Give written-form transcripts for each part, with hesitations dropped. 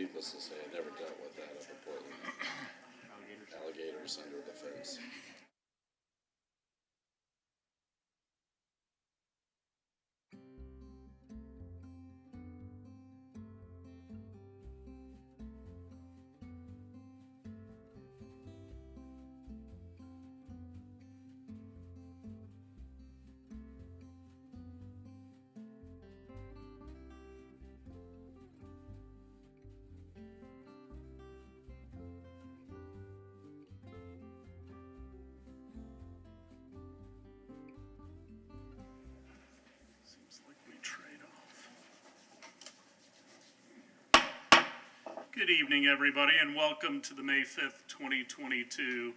Needless to say, I never dealt with that up in Portland. Alligators under the fence. Seems like we trade off. Good evening, everybody, and welcome to the May 5th, 2022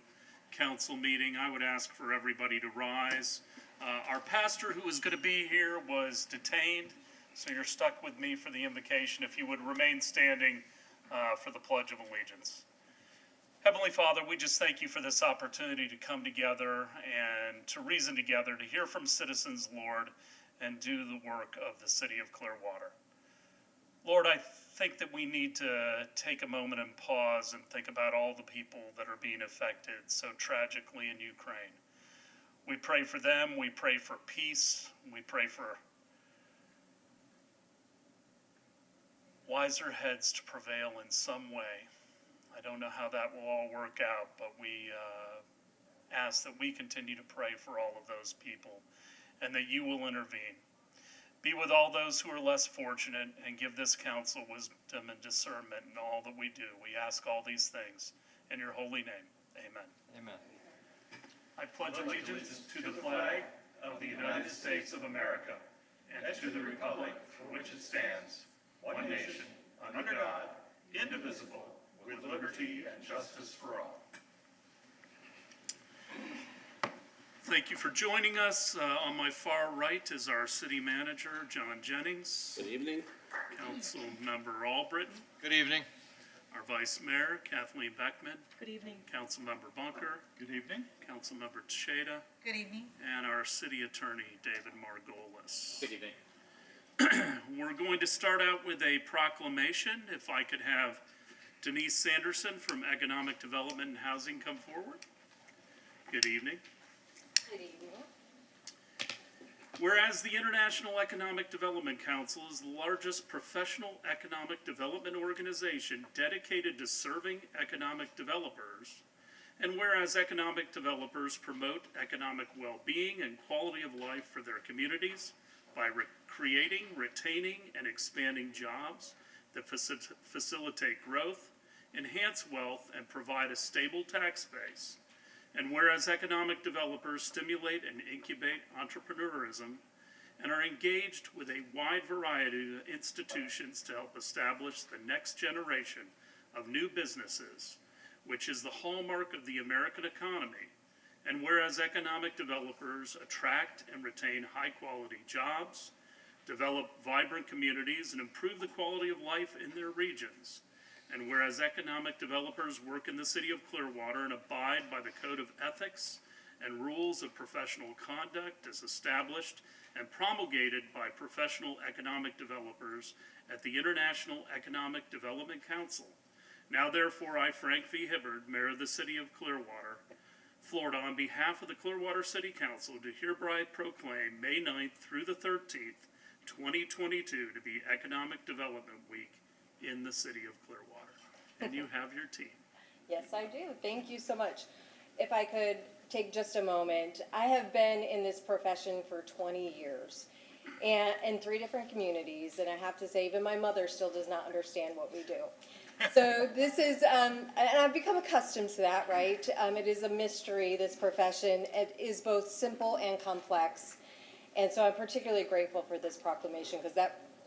council meeting. I would ask for everybody to rise. Our pastor who was going to be here was detained, so you're stuck with me for the invocation. If you would remain standing for the Pledge of Allegiance. Heavenly Father, we just thank you for this opportunity to come together and to reason together, to hear from citizens, Lord, and do the work of the city of Clearwater. Lord, I think that we need to take a moment and pause and think about all the people that are being affected so tragically in Ukraine. We pray for them, we pray for peace, we pray for wiser heads to prevail in some way. I don't know how that will all work out, but we ask that we continue to pray for all of those people and that you will intervene. Be with all those who are less fortunate and give this council wisdom and discernment in all that we do. We ask all these things in your holy name. Amen. Amen. I pledge allegiance to the flag of the United States of America and to the republic for which it stands, one nation, under God, indivisible, with liberty and justice for all. Thank you for joining us. On my far right is our city manager, John Jennings. Good evening. Council member Albritton. Good evening. Our vice mayor, Kathleen Beckman. Good evening. Council member Bunker. Good evening. Council member Teixeira. Good evening. And our city attorney, David Margolis. Good evening. We're going to start out with a proclamation. If I could have Denise Sanderson from Economic Development and Housing come forward. Good evening. Good evening. Whereas the International Economic Development Council is the largest professional economic development organization dedicated to serving economic developers, and whereas economic developers promote economic well-being and quality of life for their communities by creating, retaining, and expanding jobs that facilitate growth, enhance wealth, and provide a stable tax base. And whereas economic developers stimulate and incubate entrepreneurism and are engaged with a wide variety of institutions to help establish the next generation of new businesses, which is the hallmark of the American economy, and whereas economic developers attract and retain high-quality jobs, develop vibrant communities, and improve the quality of life in their regions, and whereas economic developers work in the city of Clearwater and abide by the code of ethics and rules of professional conduct as established and promulgated by professional economic developers at the International Economic Development Council. Now therefore I, Frank V. Hibbard, Mayor of the City of Clearwater, Florida, on behalf of the Clearwater City Council, do hereby proclaim May 9th through the 13th, 2022 to be Economic Development Week in the city of Clearwater. And you have your team. Yes, I do. Thank you so much. If I could take just a moment, I have been in this profession for 20 years and in 3 different communities, and I have to say even my mother still does not understand what we do. So this is, and I've become accustomed to that, right? It is a mystery, this profession. It is both simple and complex. And so I'm particularly grateful for this proclamation because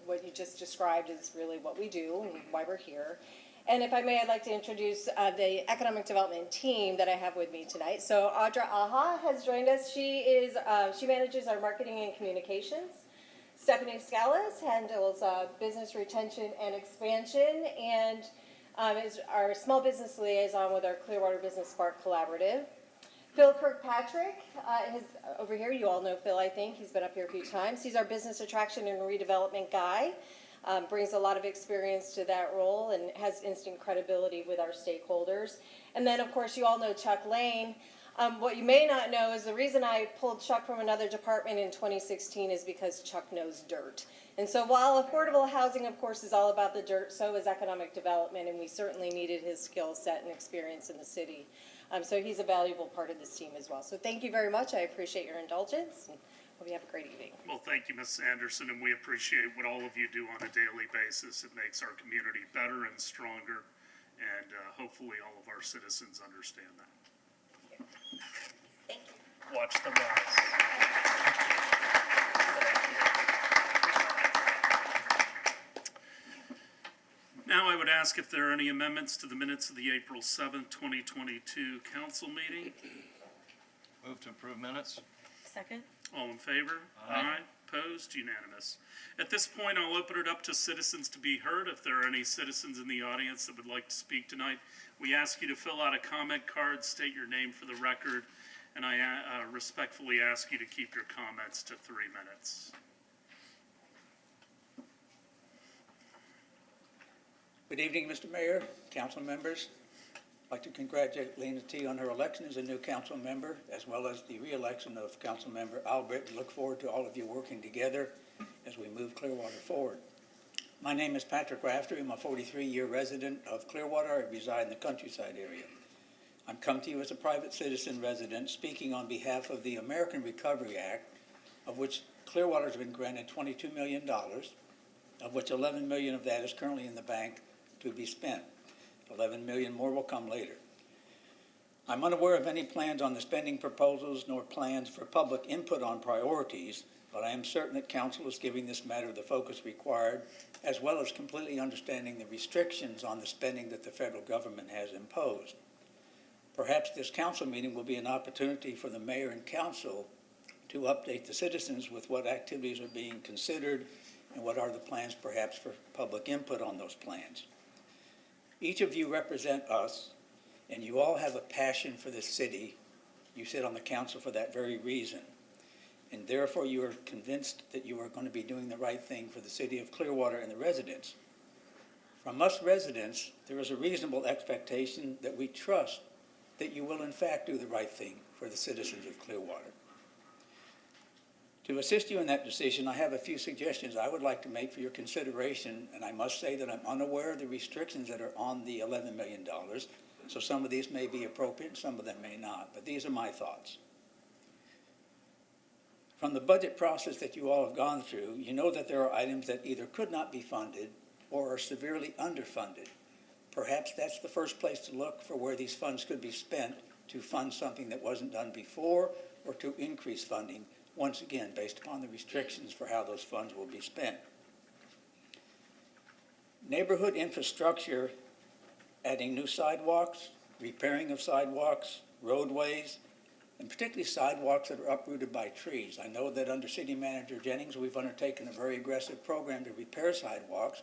what you just described is really what we do and why we're here. And if I may, I'd like to introduce the economic development team that I have with me tonight. So Audra Aha has joined us. She manages our marketing and communications. Stephanie Scalise handles business retention and expansion, and is our small business liaison with our Clearwater Business Spark Collaborative. Phil Kirkpatrick is over here. You all know Phil, I think. He's been up here a few times. He's our business attraction and redevelopment guy. brings a lot of experience to that role and has instant credibility with our stakeholders. And then, of course, you all know Chuck Lane. What you may not know is the reason I pulled Chuck from another department in 2016 is because Chuck knows dirt. And so while affordable housing, of course, is all about the dirt, so is economic development, and we certainly needed his skill set and experience in the city. So he's a valuable part of this team as well. So thank you very much. I appreciate your indulgence, and hope you have a great evening. Well, thank you, Ms. Anderson, and we appreciate what all of you do on a daily basis. It makes our community better and stronger, and hopefully all of our citizens understand that. Thank you. Watch the rise. Now I would ask if there are any amendments to the minutes of the April 7th, 2022 council meeting. Move to approve minutes. Second? All in favor? Aye. Opposed? Unanimous. At this point, I'll open it up to citizens to be heard. If there are any citizens in the audience that would like to speak tonight, we ask you to fill out a comment card, state your name for the record, and I respectfully ask you to keep your comments to 3 minutes. Good evening, Mr. Mayor, council members. I'd like to congratulate Lena T. on her election as a new council member, as well as the re-election of council member Albert, and look forward to all of you working together as we move Clearwater forward. My name is Patrick Rafter. I'm a 43-year resident of Clearwater. I reside in the countryside area. I'm come to you as a private citizen resident, speaking on behalf of the American Recovery Act, of which Clearwater has been granted $22 million, of which $11 million of that is currently in the bank to be spent. 11 million more will come later. I'm unaware of any plans on the spending proposals nor plans for public input on priorities, but I am certain that council is giving this matter the focus required, as well as completely understanding the restrictions on the spending that the federal government has imposed. Perhaps this council meeting will be an opportunity for the mayor and council to update the citizens with what activities are being considered and what are the plans perhaps for public input on those plans. Each of you represent us, and you all have a passion for this city. You sit on the council for that very reason. And therefore you are convinced that you are going to be doing the right thing for the city of Clearwater and the residents. From us residents, there is a reasonable expectation that we trust that you will in fact do the right thing for the citizens of Clearwater. To assist you in that decision, I have a few suggestions I would like to make for your consideration, and I must say that I'm unaware of the restrictions that are on the $11 million, so some of these may be appropriate, some of them may not, but these are my thoughts. From the budget process that you all have gone through, you know that there are items that either could not be funded or are severely underfunded. Perhaps that's the first place to look for where these funds could be spent to fund something that wasn't done before or to increase funding, once again, based upon the restrictions for how those funds will be spent. Neighborhood infrastructure, adding new sidewalks, repairing of sidewalks, roadways, and particularly sidewalks that are uprooted by trees. I know that under City Manager Jennings, we've undertaken a very aggressive program to repair sidewalks,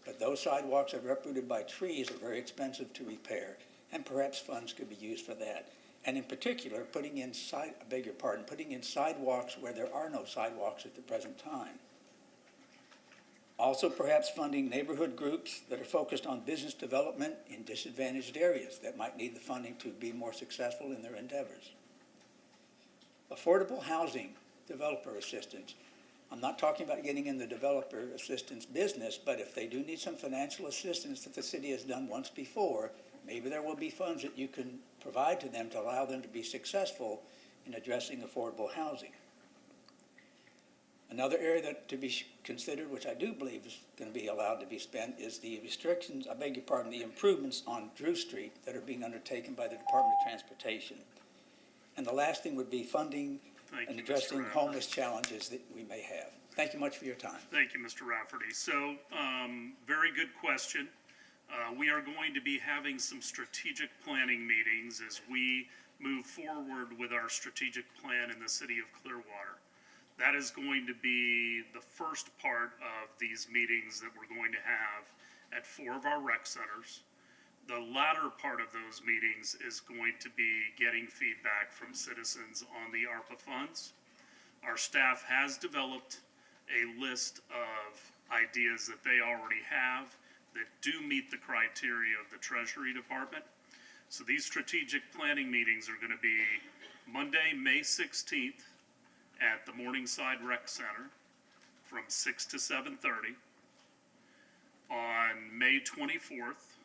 but those sidewalks that are uprooted by trees are very expensive to repair, and perhaps funds could be used for that. And in particular, putting in sidewalks where there are no sidewalks at the present time. Also, perhaps funding neighborhood groups that are focused on business development in disadvantaged areas that might need the funding to be more successful in their endeavors. Affordable housing, developer assistance. I'm not talking about getting in the developer assistance business, but if they do need some financial assistance that the city has done once before, maybe there will be funds that you can provide to them to allow them to be successful in addressing affordable housing. Another area that to be considered, which I do believe is going to be allowed to be spent, is the restrictions, the improvements on Drew Street that are being undertaken by the Department of Transportation. And the last thing would be funding and addressing homeless challenges that we may have. Thank you much for your time. Thank you, Mr. Rafferty. So, very good question. We are going to be having some strategic planning meetings as we move forward with our strategic plan in the city of Clearwater. That is going to be the first part of these meetings that we're going to have at 4 of our rec centers. The latter part of those meetings is going to be getting feedback from citizens on the ARPA funds. Our staff has developed a list of ideas that they already have that do meet the criteria of the Treasury Department. So these strategic planning meetings are going to be Monday, May 16th at the Morningside Rec Center from 6 to 7:30. On May 24th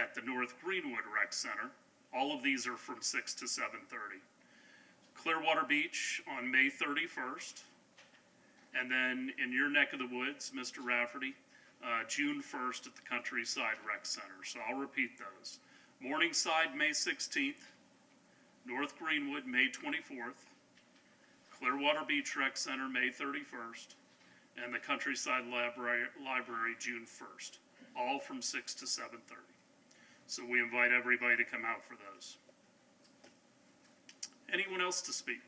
at the North Greenwood Rec Center. All of these are from 6 to 7:30. Clearwater Beach on May 31st. And then in your neck of the woods, Mr. Rafferty, June 1st at the Countryside Rec Center. So I'll repeat those. Morningside, May 16th. North Greenwood, May 24th. Clearwater Beach Rec Center, May 31st. And the Countryside Library, June 1st. All from 6 to 7:30. So we invite everybody to come out for those. Anyone else to speak?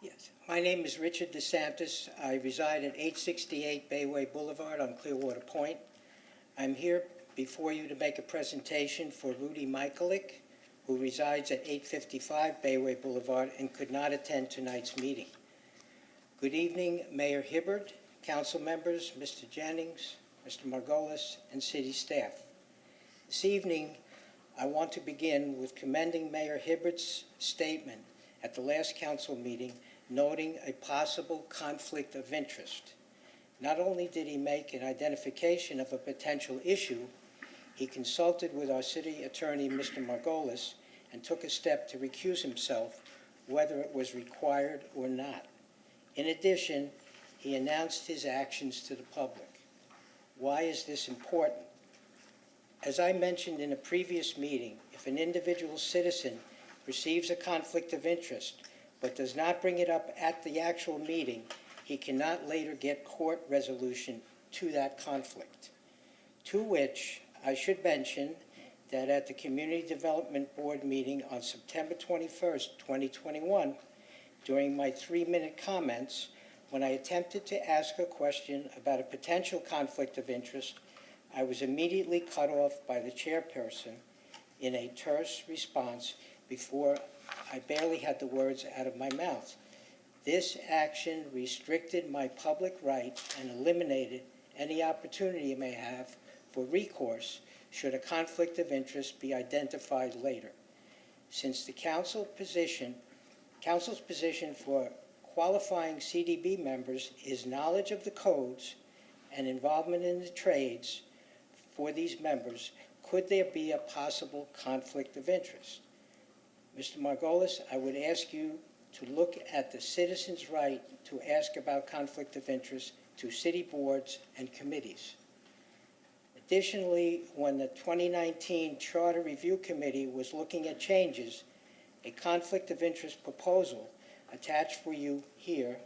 Yes, my name is Richard DeSantis. I reside at 868 Bayway Boulevard on Clearwater Point. I'm here before you to make a presentation for Rudy Michaelik, who resides at 855 Bayway Boulevard and could not attend tonight's meeting. Good evening, Mayor Hibbard, council members, Mr. Jennings, Mr. Margolis, and city staff. This evening, I want to begin with commending Mayor Hibbard's statement at the last council meeting noting a possible conflict of interest. Not only did he make an identification of a potential issue, he consulted with our city attorney, Mr. Margolis, and took a step to recuse himself, whether it was required or not. In addition, he announced his actions to the public. Why is this important? As I mentioned in a previous meeting, if an individual citizen perceives a conflict of interest but does not bring it up at the actual meeting, he cannot later get court resolution to that conflict. To which I should mention that at the Community Development Board meeting on September 21st, 2021, during my 3-minute comments, when I attempted to ask a question about a potential conflict of interest, I was immediately cut off by the chairperson in a terse response before I barely had the words out of my mouth. This action restricted my public right and eliminated any opportunity I may have for recourse should a conflict of interest be identified later. Since the council's position for qualifying CDB members is knowledge of the codes and involvement in the trades for these members, could there be a possible conflict of interest? Mr. Margolis, I would ask you to look at the citizen's right to ask about conflict of interest to city boards and committees. Additionally, when the 2019 Charter Review Committee was looking at changes, a conflict of interest proposal attached for you here,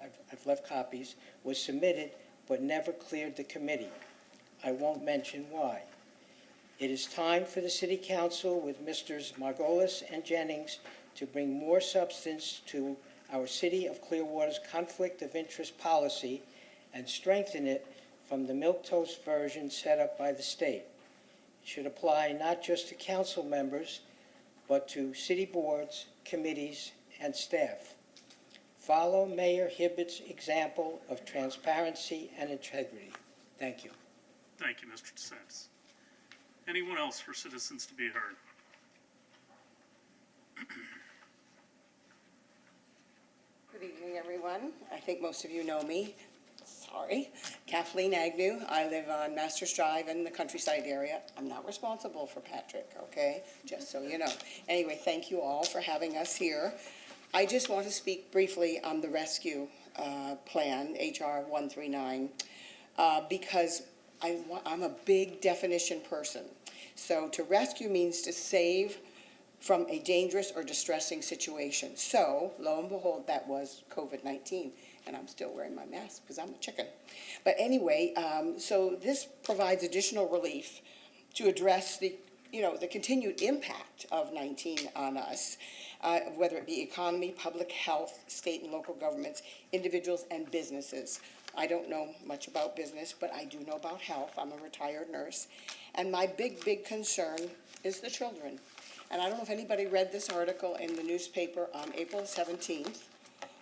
I've left copies, was submitted but never cleared the committee. I won't mention why. It is time for the City Council with Mr. Margolis and Jennings to bring more substance to our City of Clearwater's conflict of interest policy and strengthen it from the milquetoast version set up by the state. It should apply not just to council members, but to city boards, committees, and staff. Follow Mayor Hibbert's example of transparency and integrity. Thank you. Thank you, Mr. DeSantis. Anyone else for citizens to be heard? Good evening, everyone. I think most of you know me. Sorry. Kathleen Agnew. I live on Masters Drive in the Countryside area. I'm not responsible for Patrick, okay? Just so you know. Anyway, thank you all for having us here. I just want to speak briefly on the rescue plan, HR 139, because I'm a big definition person. So to rescue means to save from a dangerous or distressing situation. So, lo and behold, that was COVID-19. And I'm still wearing my mask because I'm a chicken. But anyway, so this provides additional relief to address the continued impact of 19 on us, whether it be economy, public health, state and local governments, individuals, and businesses. I don't know much about business, but I do know about health. I'm a retired nurse. And my big concern is the children. And I don't know if anybody read this article in the newspaper on April 17th,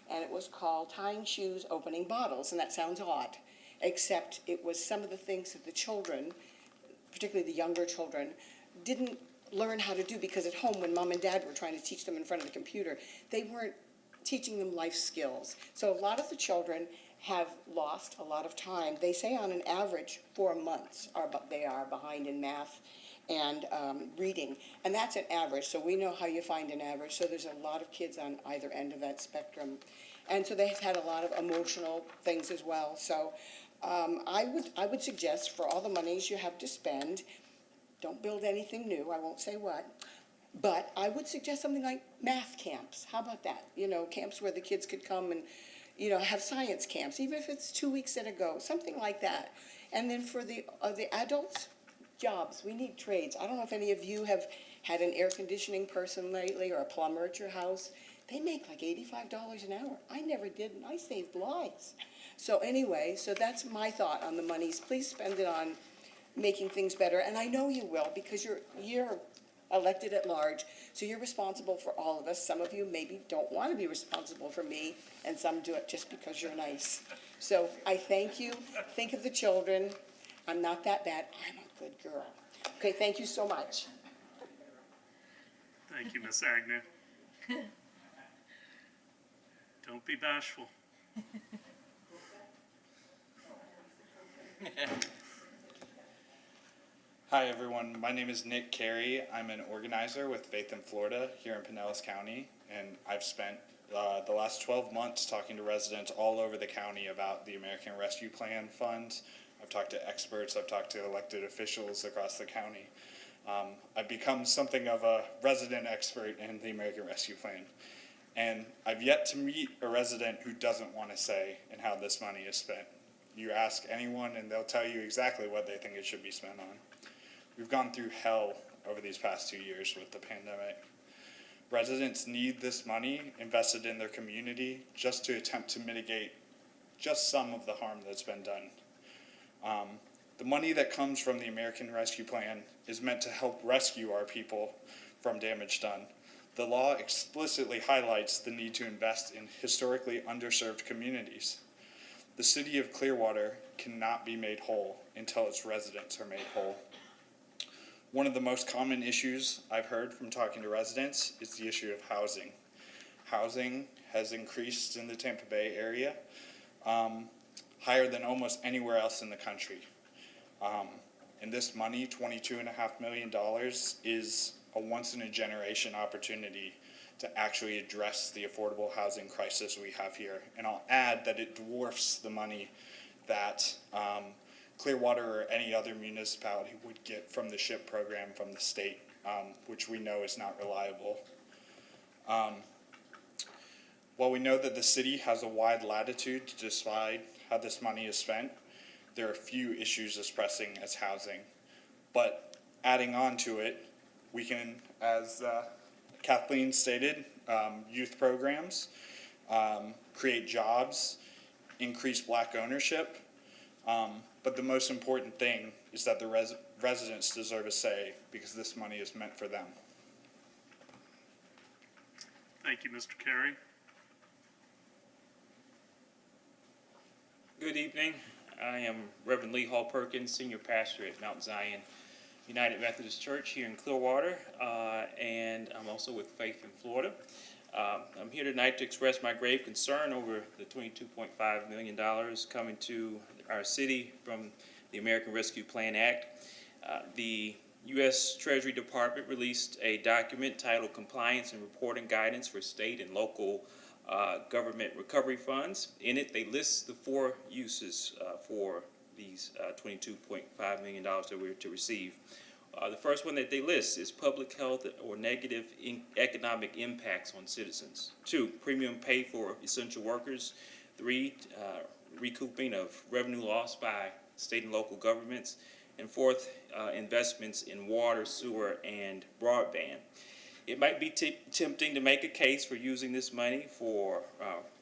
and it was called Tying Shoes, Opening Bottles, and that sounds odd, except it was some of the things that the children, particularly the younger children, didn't learn how to do, because at home, when mom and dad were trying to teach them in front of the computer, they weren't teaching them life skills. So a lot of the children have lost a lot of time. They say on an average 4 months they are behind in math and reading, and that's an average, so we know how you find an average. So there's a lot of kids on either end of that spectrum, and so they've had a lot of emotional things as well. So I would suggest, for all the monies you have to spend, don't build anything new, I won't say what, but I would suggest something like math camps. How about that? You know, camps where the kids could come and, you know, have science camps, even if it's 2 weeks at a go, something like that. And then for the adults, jobs, we need trades. I don't know if any of you have had an air conditioning person lately, or a plumber at your house. They make like $85 an hour. I never did, and I saved lives. So anyway, so that's my thought on the monies. Please spend it on making things better, and I know you will, because you're elected at large, so you're responsible for all of us. Some of you maybe don't want to be responsible for me, and some do it just because you're nice. So I thank you. Think of the children. I'm not that bad. I'm a good girl. Okay, thank you so much. Thank you, Miss Agnew. Don't be bashful. Hi everyone, my name is Nick Carey. I'm an organizer with Faith in Florida here in Pinellas County, and I've spent the last 12 months talking to residents all over the county about the American Rescue Plan funds. I've talked to experts, I've talked to elected officials across the county. I've become something of a resident expert in the American Rescue Plan, and I've yet to meet a resident who doesn't want to say and how this money is spent. You ask anyone and they'll tell you exactly what they think it should be spent on. We've gone through hell over these past 2 years with the pandemic. Residents need this money invested in their community just to attempt to mitigate just some of the harm that's been done. The money that comes from the American Rescue Plan is meant to help rescue our people from damage done. The law explicitly highlights the need to invest in historically underserved communities. The city of Clearwater cannot be made whole until its residents are made whole. One of the most common issues I've heard from talking to residents is the issue of housing. Housing has increased in the Tampa Bay area, higher than almost anywhere else in the country. And this money, $22.5 million, is a once-in-a-generation opportunity to actually address the affordable housing crisis we have here. And I'll add that it dwarfs the money that Clearwater or any other municipality would get from the SHIP program from the state, which we know is not reliable. While we know that the city has a wide latitude to decide how this money is spent, there are few issues as pressing as housing. But adding on to it, we can, as Kathleen stated, youth programs, create jobs, increase black ownership, but the most important thing is that the residents deserve a say, because this money is meant for them. Thank you, Mr. Carey. Good evening. I am Reverend Lee Hall Perkins, Senior Pastor at Mount Zion United Methodist Church here in Clearwater, and I'm also with Faith in Florida. I'm here tonight to express my grave concern over the $22.5 million coming to our city from the American Rescue Plan Act. The U.S. Treasury Department released a document titled Compliance and Reporting Guidance for State and Local Government Recovery Funds. In it, they list the 4 uses for these $22.5 million that we're to receive. The first one that they list is public health or negative economic impacts on citizens. 2, premium pay for essential workers. 3, recouping of revenue lost by state and local governments. And 4th, investments in water, sewer, and broadband. It might be tempting to make a case for using this money for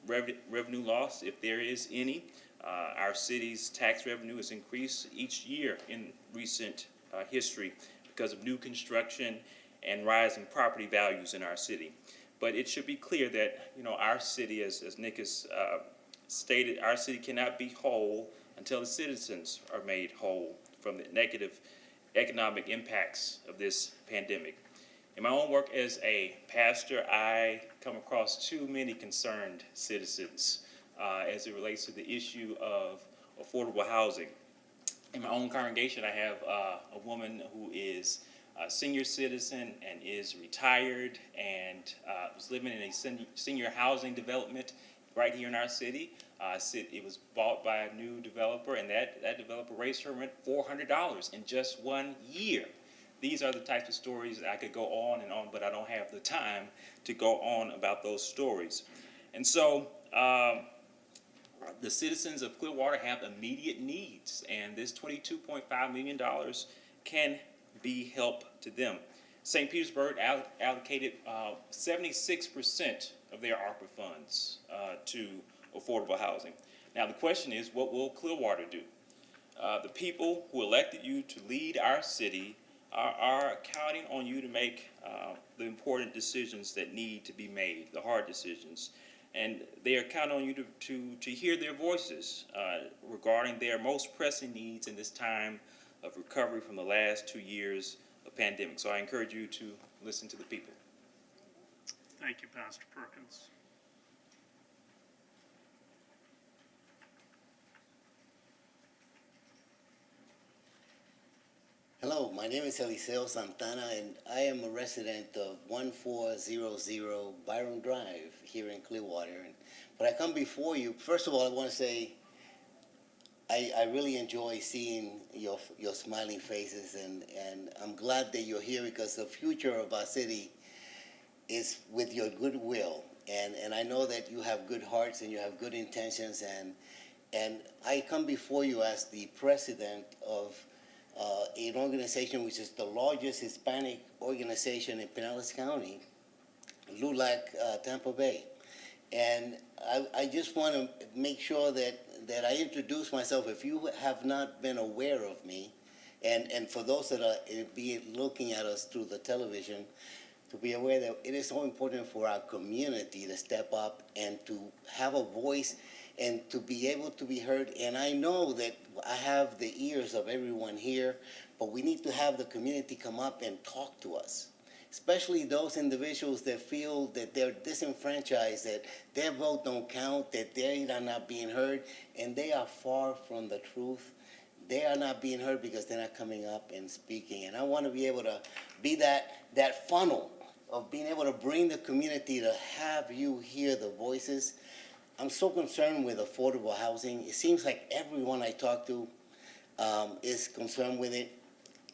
revenue loss, if there is any. Our city's tax revenue has increased each year in recent history because of new construction and rising property values in our city. But it should be clear that, our city, as Nick has stated, our city cannot be whole until the citizens are made whole from the negative economic impacts of this pandemic. In my own work as a pastor, I come across too many concerned citizens as it relates to the issue of affordable housing. In my own congregation, I have a woman who is a senior citizen and is retired and was living in a senior housing development right here in our city. It was bought by a new developer, and that developer raised her rent $400 in just 1 year. These are the types of stories that I could go on and on, but I don't have the time to go on about those stories. And so the citizens of Clearwater have immediate needs, and this $22.5 million can be help to them. St. Petersburg allocated 76% of their ARPA funds to affordable housing. Now the question is, what will Clearwater do? The people who elected you to lead our city are counting on you to make the important decisions that need to be made, the hard decisions. And they are counting on you to hear their voices regarding their most pressing needs in this time of recovery from the last 2 years of pandemic. So I encourage you to listen to the people. Thank you, Pastor Perkins. Hello, my name is Eliseo Santana, and I am a resident of 1400 Byron Drive here in Clearwater. But I come before you. First of all, I want to say I really enjoy seeing your smiling faces, and I'm glad that you're here because the future of our city is with your goodwill. And I know that you have good hearts and you have good intentions, and I come before you as the president of an organization which is the largest Hispanic organization in Pinellas County, LULAC, Tampa Bay. And I just want to make sure that I introduce myself if you have not been aware of me, and for those that are looking at us through the television, to be aware that it is so important for our community to step up and to have a voice and to be able to be heard. And I know that I have the ears of everyone here, but we need to have the community come up and talk to us, especially those individuals that feel that they're disenfranchised, that their vote don't count, that they are not being heard, and they are far from the truth. They are not being heard because they're not coming up and speaking. And I want to be able to be that funnel of being able to bring the community to have you hear the voices. I'm so concerned with affordable housing. It seems like everyone I talk to is concerned with it.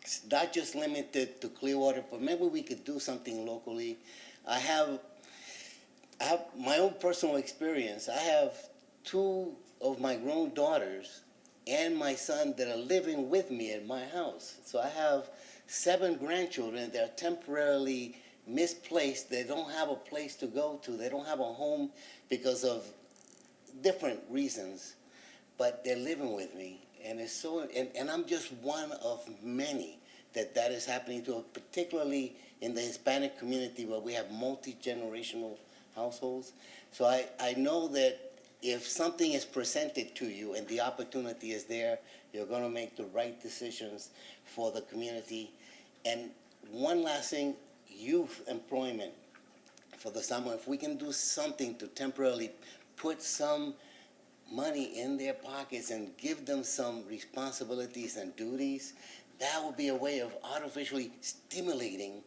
It's not just limited to Clearwater, but maybe we could do something locally. I have my own personal experience. I have 2 of my grown daughters and my son that are living with me at my house. So I have 7 grandchildren that are temporarily misplaced. They don't have a place to go to. They don't have a home because of different reasons, but they're living with me. And it's so, and I'm just one of many that is happening to, particularly in the Hispanic community where we have multi-generational households. So I know that if something is presented to you and the opportunity is there, you're going to make the right decisions for the community. And one last thing, youth employment for the summer. If we can do something to temporarily put some money in their pockets and give them some responsibilities and duties, that would be a way of artificially stimulating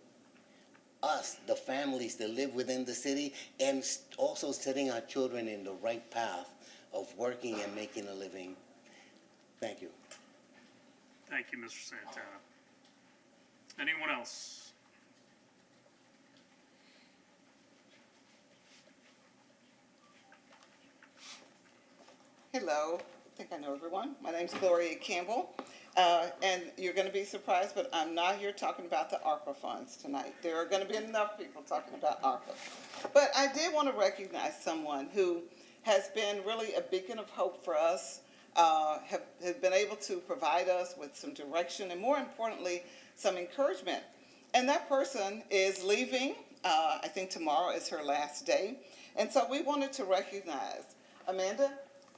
us, the families that live within the city, and also setting our children in the right path of working and making a living. Thank you. Thank you, Mr. Santana. Anyone else? Hello, I think I know everyone. My name's Gloria Campbell, and you're going to be surprised, but I'm not here talking about the ARPA funds tonight. There are going to be enough people talking about ARPA. But I did want to recognize someone who has been really a beacon of hope for us, have been able to provide us with some direction and, more importantly, some encouragement And that person is leaving. I think tomorrow is her last day. And so we wanted to recognize Amanda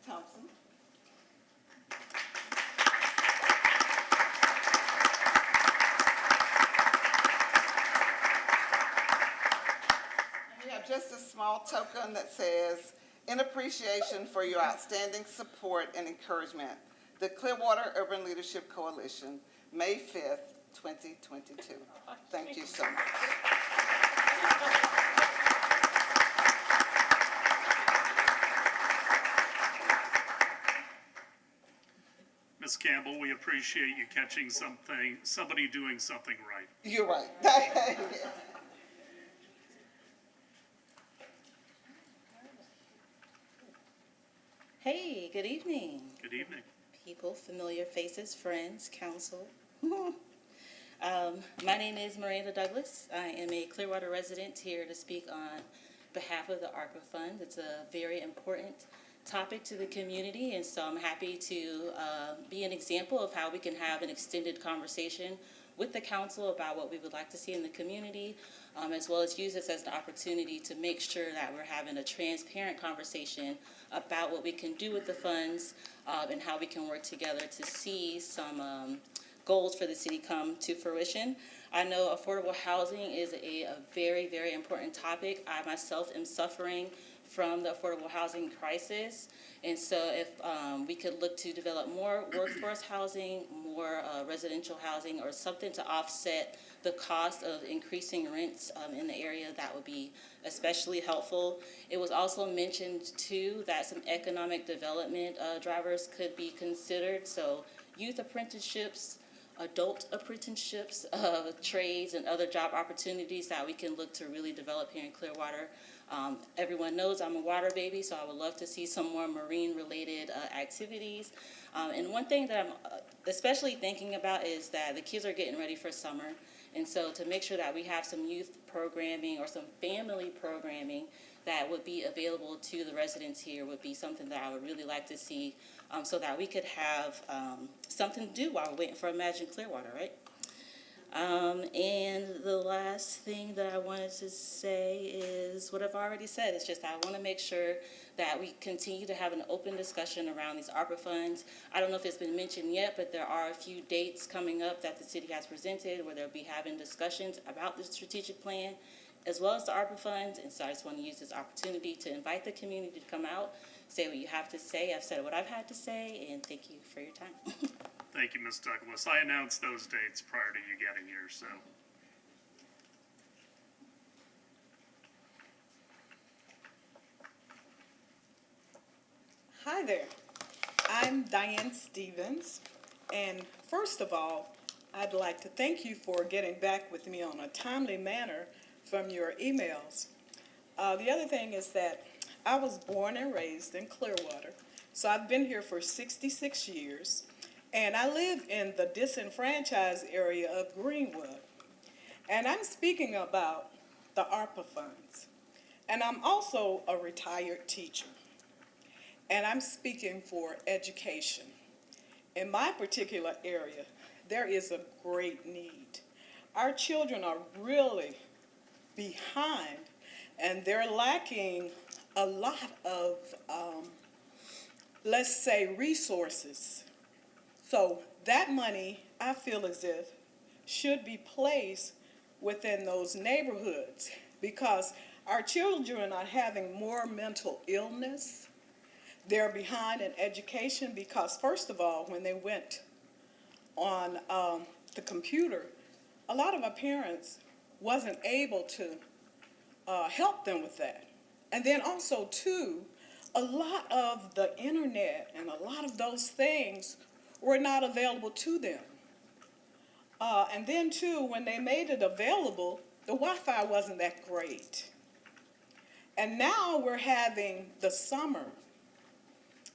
Thompson. And we have just a small token that says, "In appreciation for your outstanding support and encouragement, the Clearwater Urban Leadership Coalition, May 5th, 2022. Thank you so much. Ms. Campbell, we appreciate you catching somebody doing something right. You're right. Hey, good evening, Good evening. people, familiar faces, friends, council. My name is Miranda Douglas. I am a Clearwater resident here to speak on behalf of the ARPA Fund. It's a very important topic to the community, and so I'm happy to be an example of how we can have an extended conversation with the council about what we would like to see in the community, as well as use this as an opportunity to make sure that we're having a transparent conversation about what we can do with the funds and how we can work together to see some goals for the city come to fruition. I know affordable housing is a very, very important topic. I myself am suffering from the affordable housing crisis. And so if we could look to develop more workforce housing, more residential housing, or something to offset the cost of increasing rents in the area, that would be especially helpful. It was also mentioned too that some economic development drivers could be considered. So youth apprenticeships, adult apprenticeships, trades, and other job opportunities that we can look to really develop here in Clearwater. Everyone knows I'm a water baby, so I would love to see some more marine-related activities. And one thing that I'm especially thinking about is that the kids are getting ready for summer. And so to make sure that we have some youth programming or some family programming that would be available to the residents here would be something that I would really like to see, so that we could have something to do while we're waiting for Imagine Clearwater, right? And the last thing that I wanted to say is what I've already said. It's just I want to make sure that we continue to have an open discussion around these ARPA funds. I don't know if it's been mentioned yet, but there are a few dates coming up that the city has presented where they'll be having discussions about the strategic plan as well as the ARPA funds. And so I just want to use this opportunity to invite the community to come out, say what you have to say. I've said what I've had to say, and thank you for your time. Thank you, Ms. Douglas. I announced those dates prior to you getting here, so. Hi there. I'm Diane Stevens, and first of all, I'd like to thank you for getting back with me on a timely manner from your emails. The other thing is that I was born and raised in Clearwater, so I've been here for 66 years, and I live in the disenfranchised area of Greenwood. And I'm speaking about the ARPA funds. And I'm also a retired teacher. And I'm speaking for education. In my particular area, there is a great need. Our children are really behind, and they're lacking a lot of, let's say, resources. So that money, I feel as if, should be placed within those neighborhoods because our children are having more mental illness. They're behind in education because, first of all, when they went on the computer, a lot of our parents wasn't able to help them with that. And then also, too, a lot of the internet and a lot of those things were not available to them. And then, too, when they made it available, the Wi-Fi wasn't that great. And now we're having the summer.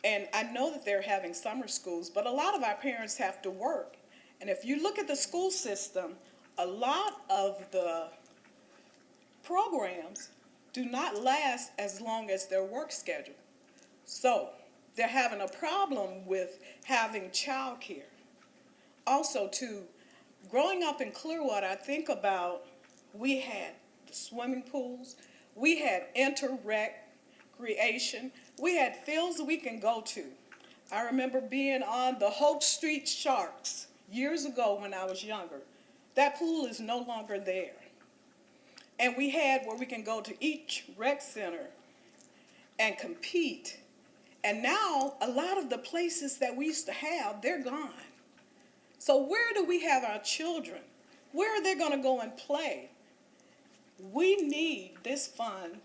And I know that they're having summer schools, but a lot of our parents have to work. And if you look at the school system, a lot of the programs do not last as long as their work schedule. So they're having a problem with having childcare. Also, too, growing up in Clearwater, I think about we had the swimming pools, we had recreation, we had fields that we can go to. I remember being on the Hope Street Sharks years ago when I was younger. That pool is no longer there. And we had where we can go to each rec center and compete. And now a lot of the places that we used to have, they're gone. So where do we have our children? Where are they going to go and play? We need this fund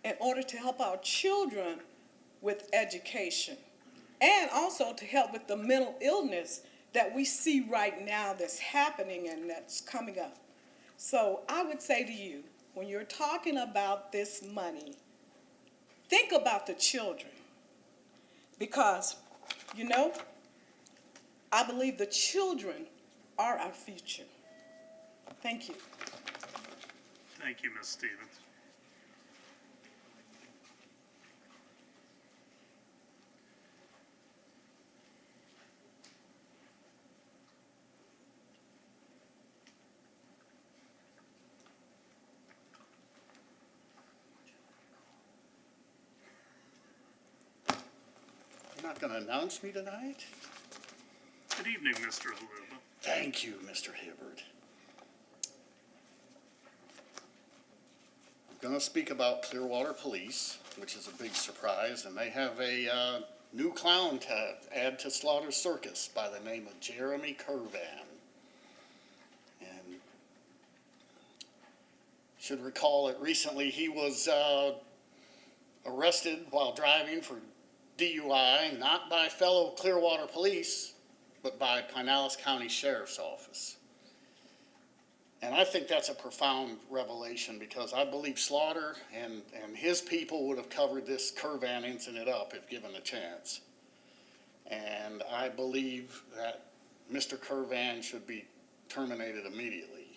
in order to help our children with education and also to help with the mental illness that we see right now that's happening and that's coming up. So I would say to you, when you're talking about this money, think about the children. Because, you know, I believe the children are our future. Thank you. Thank you, Ms. Stevens. You're not going to announce me tonight? Good evening, Mr. Haluba. Thank you, Mr. Hibbard. I'm going to speak about Clearwater Police, which is a big surprise, and they have a new clown to add to Slaughter Circus by the name of Jeremy Curvan. And should recall that recently he was arrested while driving for DUI, not by fellow Clearwater Police, but by Pinellas County Sheriff's Office. And I think that's a profound revelation because I believe Slaughter and his people would have covered this Curvan incident up if given the chance. And I believe that Mr. Curvan should be terminated immediately.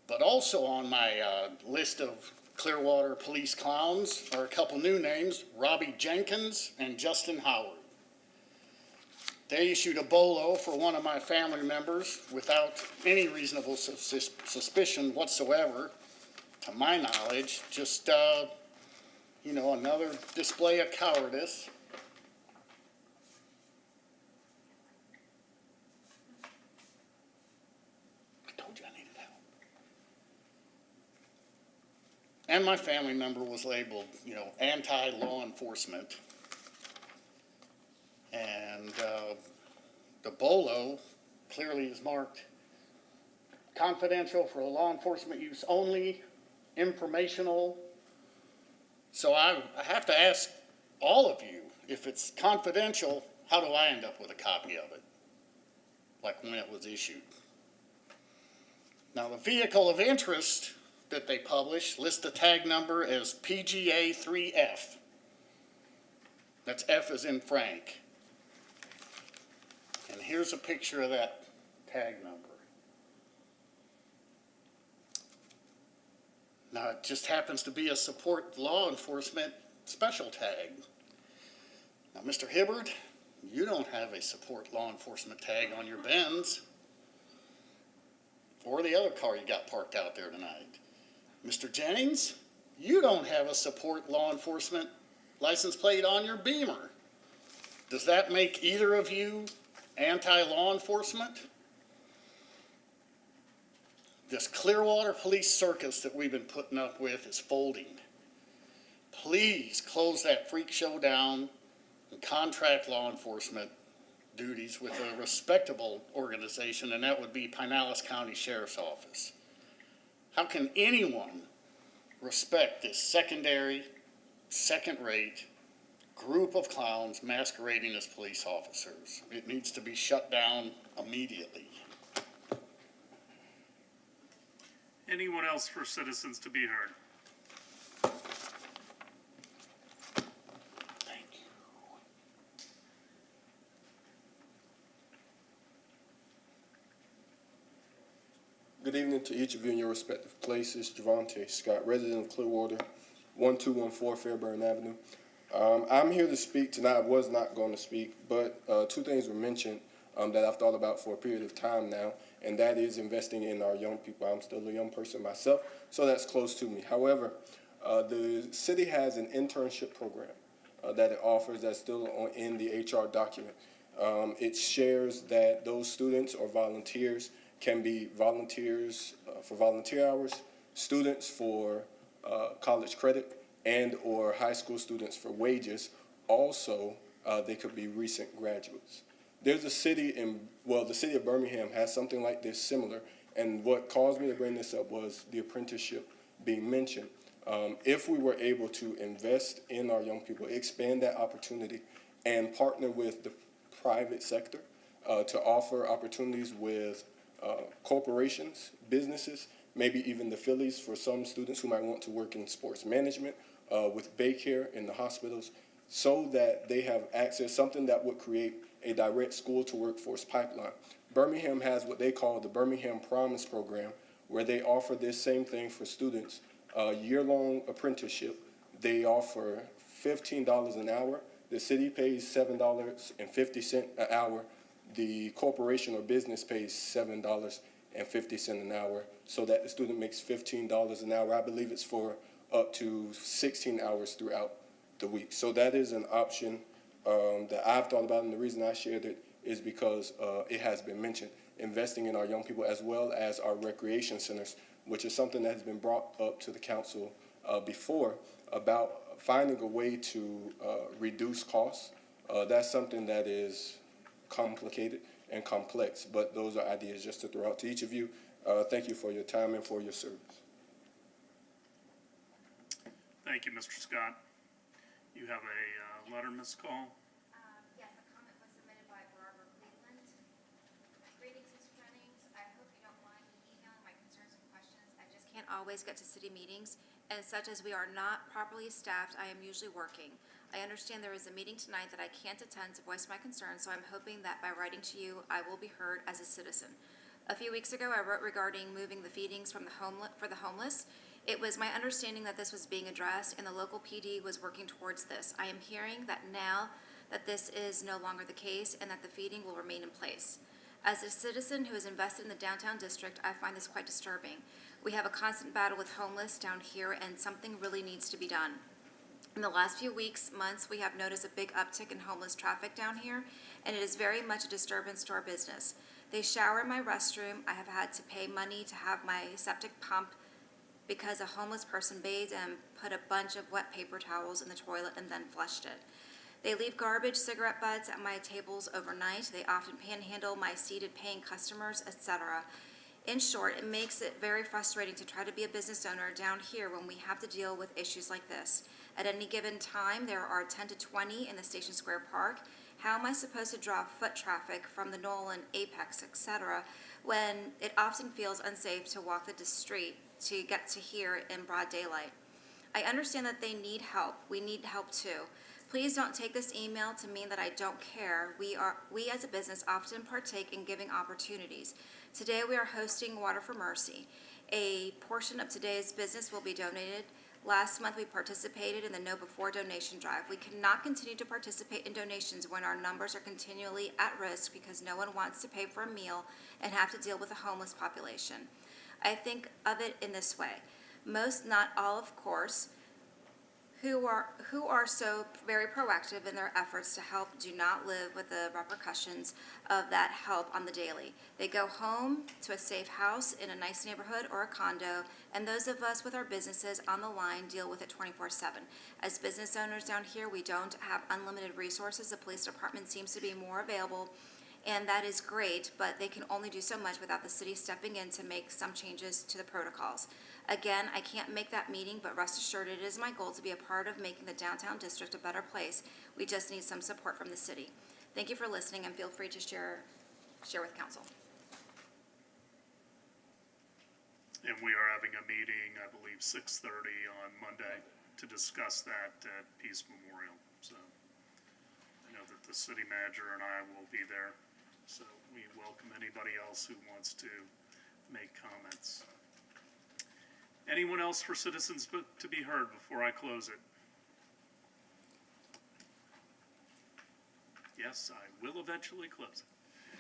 But also on my list of Clearwater police clowns are a couple new names, Robbie Jenkins and Justin Howard. They issued a bolo for one of my family members without any reasonable suspicion whatsoever, to my knowledge. Just, you know, another display of cowardice. I told you I needed help. And my family member was labeled, you know, anti-law enforcement. And the bolo clearly is marked confidential for law enforcement use only, informational. So I have to ask all of you, if it's confidential, how do I end up with a copy of it? Like when it was issued. Now the vehicle of interest that they publish lists the tag number as PGA 3F. That's F as in Frank. And here's a picture of that tag number. Now, it just happens to be a support law enforcement special tag. Now, Mr. Hibbard, you don't have a support law enforcement tag on your Benz or the other car you got parked out there tonight. Mr. Jennings, you don't have a support law enforcement license plate on your Beamer. Does that make either of you anti-law enforcement? This Clearwater police circus that we've been putting up with is folding. Please close that freak show down and contract law enforcement duties with a respectable organization, and that would be Pinellas County Sheriff's Office. How can anyone respect this secondary, second-rate group of clowns masquerading as police officers? It needs to be shut down immediately. Anyone else for citizens to be heard? Thank you. Good evening to each of you in your respective places. Javante Scott, resident of Clearwater, 1214 Fairburn Avenue. I'm here to speak tonight. I was not going to speak, but two things were mentioned. that I've thought about for a period of time now, and that is investing in our young people. I'm still a young person myself, so that's close to me. However, the city has an internship program that it offers that's still in the HR document. It shares that those students or volunteers can be volunteers for volunteer hours, students for college credit, and or high school students for wages. Also, they could be recent graduates. There's a city the city of Birmingham has something like this similar, and what caused me to bring this up was the apprenticeship being mentioned. If we were able to invest in our young people, expand that opportunity, and partner with the private sector to offer opportunities with corporations, businesses, maybe even the Phillies for some students who might want to work in sports management, with daycare in the hospitals, so that they have access, something that would create a direct school to workforce pipeline. Birmingham has what they call the Birmingham Promise Program, where they offer this same thing for students, a year-long apprenticeship. They offer $15 an hour. The city pays $7.50 an hour. The corporation or business pays $7.50 an hour, so that the student makes $15 an hour. I believe it's for up to 16 hours throughout the week. So that is an option that I've thought about, and the reason I shared it is because it has been mentioned, investing in our young people as well as our recreation centers, which is something that has been brought up to the council before about finding a way to reduce costs. That's something that is complicated and complex, but those are ideas just to throw out to each of you. Thank you for your time and for your service. Thank you, Mr. Scott. You have a letter, Ms. Call? Yes, a comment was submitted by Barbara Cleveland. Greetings, Mr. Jennings. I hope you don't mind me emailing my concerns and questions. I just can't always get to city meetings, and such as we are not properly staffed, I am usually working. I understand there is a meeting tonight that I can't attend to voice my concerns, so I'm hoping that by writing to you, I will be heard as a citizen. A few weeks ago, I wrote regarding moving the feedings for the homeless. It was my understanding that this was being addressed, and the local PD was working towards this. I am hearing that now that this is no longer the case and that the feeding will remain in place. As a citizen who is invested in the downtown district, I find this quite disturbing. We have a constant battle with homeless down here, and something really needs to be done. In the last few weeks, months, we have noticed a big uptick in homeless traffic down here, and it is very much a disturbance to our business. They shower in my restroom. I have had to pay money to have my septic pump because a homeless person bathed and put a bunch of wet paper towels in the toilet and then flushed it. They leave garbage, cigarette butts at my tables overnight. They often panhandle my seated paying customers, etc. In short, it makes it very frustrating to try to be a business owner down here when we have to deal with issues like this. At any given time, there are 10 to 20 in the Station Square Park. How am I supposed to draw foot traffic from the Nolan, Apex, etc., when it often feels unsafe to walk the street to get to here in broad daylight? I understand that they need help. We need help too. Please don't take this email to mean that I don't care. We as a business often partake in giving opportunities. Today we are hosting Water for Mercy. A portion of today's business will be donated. Last month we participated in the Know Before donation drive. We cannot continue to participate in donations when our numbers are continually at risk because no one wants to pay for a meal and have to deal with a homeless population. I think of it in this way. Most, not all, of course, who are so very proactive in their efforts to help do not live with the repercussions of that help on the daily. They go home to a safe house in a nice neighborhood or a condo, and those of us with our businesses on the line deal with it 24/7. As business owners down here, we don't have unlimited resources. The police department seems to be more available, and that is great, but they can only do so much without the city stepping in to make some changes to the protocols. Again, I can't make that meeting, but rest assured it is my goal to be a part of making the downtown district a better place. We just need some support from the city. Thank you for listening, and feel free to share with council. And we are having a meeting, I believe, 6:30 on Monday to discuss that at Peace Memorial. So I know that the city manager and I will be there. So we welcome anybody else who wants to make comments. Anyone else for citizens to be heard before I close it? Yes, I will eventually close it.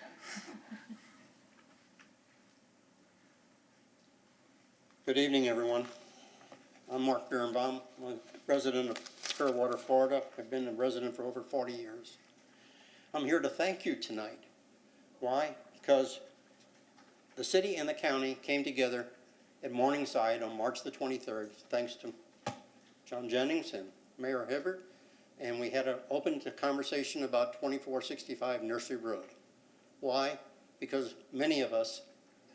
Good evening, everyone. I'm Mark Birnbaum. I'm a resident of Clearwater, Florida. I've been a resident for over 40 years. I'm here to thank you tonight. Why? Because the city and the county came together at Morningside on March the 23rd, thanks to John Jennings and Mayor Hibbert, and we had an open conversation about 2465 Nursery Road. Why? Because many of us,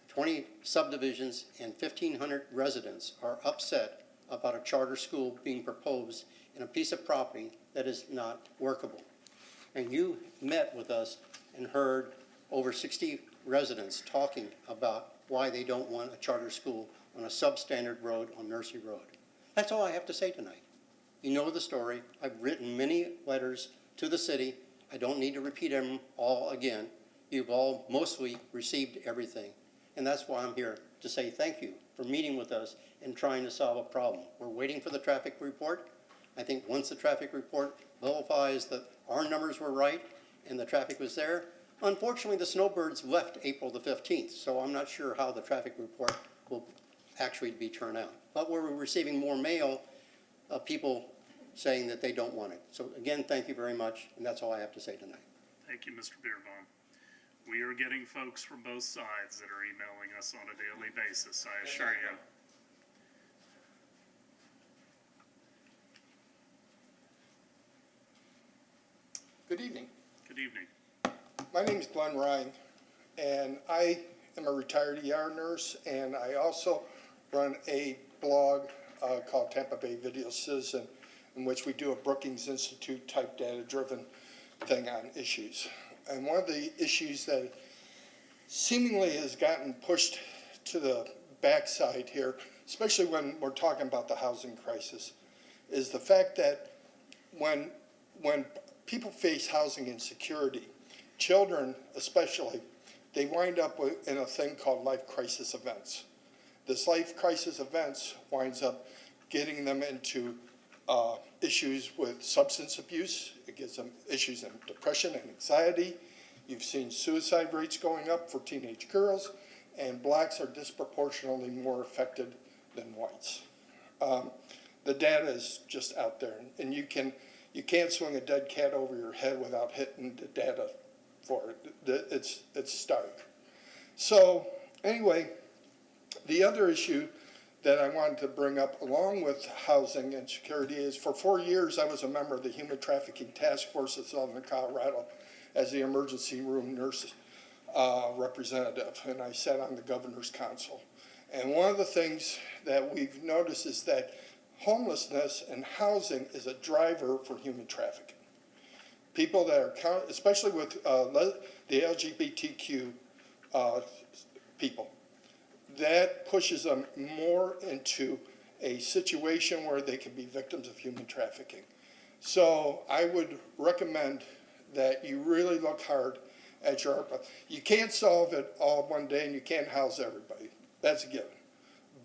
20 subdivisions and 1,500 residents, are upset about a charter school being proposed in a piece of property that is not workable. And you met with us and heard over 60 residents talking about why they don't want a charter school on a substandard road on Nursery Road. That's all I have to say tonight. You know the story. I've written many letters to the city. I don't need to repeat them all again. You've all mostly received everything. And that's why I'm here to say thank you for meeting with us and trying to solve a problem. We're waiting for the traffic report. I think once the traffic report verifies that our numbers were right and the traffic was there, unfortunately the snowbirds left April the 15th, so I'm not sure how the traffic report will actually be turned out. But we're receiving more mail of people saying that they don't want it. So again, thank you very much, and that's all I have to say tonight. Thank you, Mr. Beerbaum. We are getting folks from both sides that are emailing us on a daily basis, I assure you. Good evening. Good evening. My name is Glenn Ryan, and I am a retired ER nurse, and I also run a blog called Tampa Bay Video Citizen, in which we do a Brookings Institute type data-driven thing on issues. And one of the issues that seemingly has gotten pushed to the backside here, especially when we're talking about the housing crisis, is the fact that when people face housing insecurity, children especially, they wind up in a thing called life crisis events. This life crisis events winds up getting them into issues with substance abuse. It gives them issues in depression and anxiety. You've seen suicide rates going up for teenage girls, and blacks are disproportionately more affected than whites. The data is just out there, and you can't swing a dead cat over your head without hitting the data for it. It's stark. So anyway, the other issue that I wanted to bring up along with housing and security is for 4 years I was a member of the Human Trafficking Task Force of Southern Colorado as the emergency room nurse representative, and I sat on the governor's council. And one of the things that we've noticed is that homelessness and housing is a driver for human trafficking. People that are, especially with the LGBTQ people, that pushes them more into a situation where they can be victims of human trafficking. So I would recommend that you really look hard at your ARPA. You can't solve it all one day and you can't house everybody. That's a given.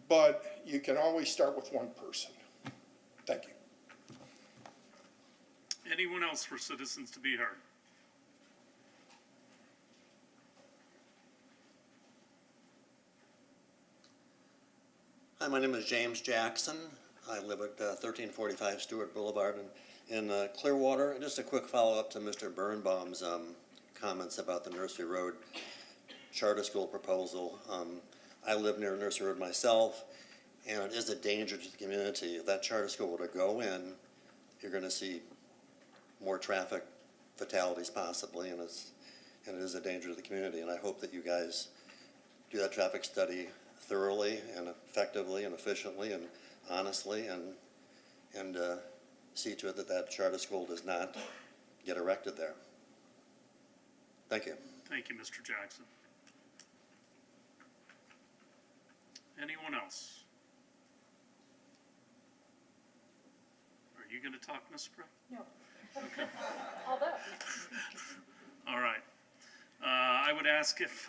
But you can always start with one person. Thank you. Anyone else for citizens to be heard? Hi, my name is James Jackson. I live at 1345 Stewart Boulevard in Clearwater. And just a quick follow-up to Mr. Birnbaum's comments about the Nursery Road charter school proposal. I live near Nursery Road myself, and it is a danger to the community. If that charter school were to go in, you're going to see more traffic fatalities possibly, and it is a danger to the community. And I hope that you guys do that traffic study thoroughly and effectively and efficiently and honestly, and see to it that that charter school does not get erected there. Thank you. Thank you, Mr. Jackson. Anyone else? Are you going to talk, Ms. Spray? No. Okay. Although. All right. I would ask if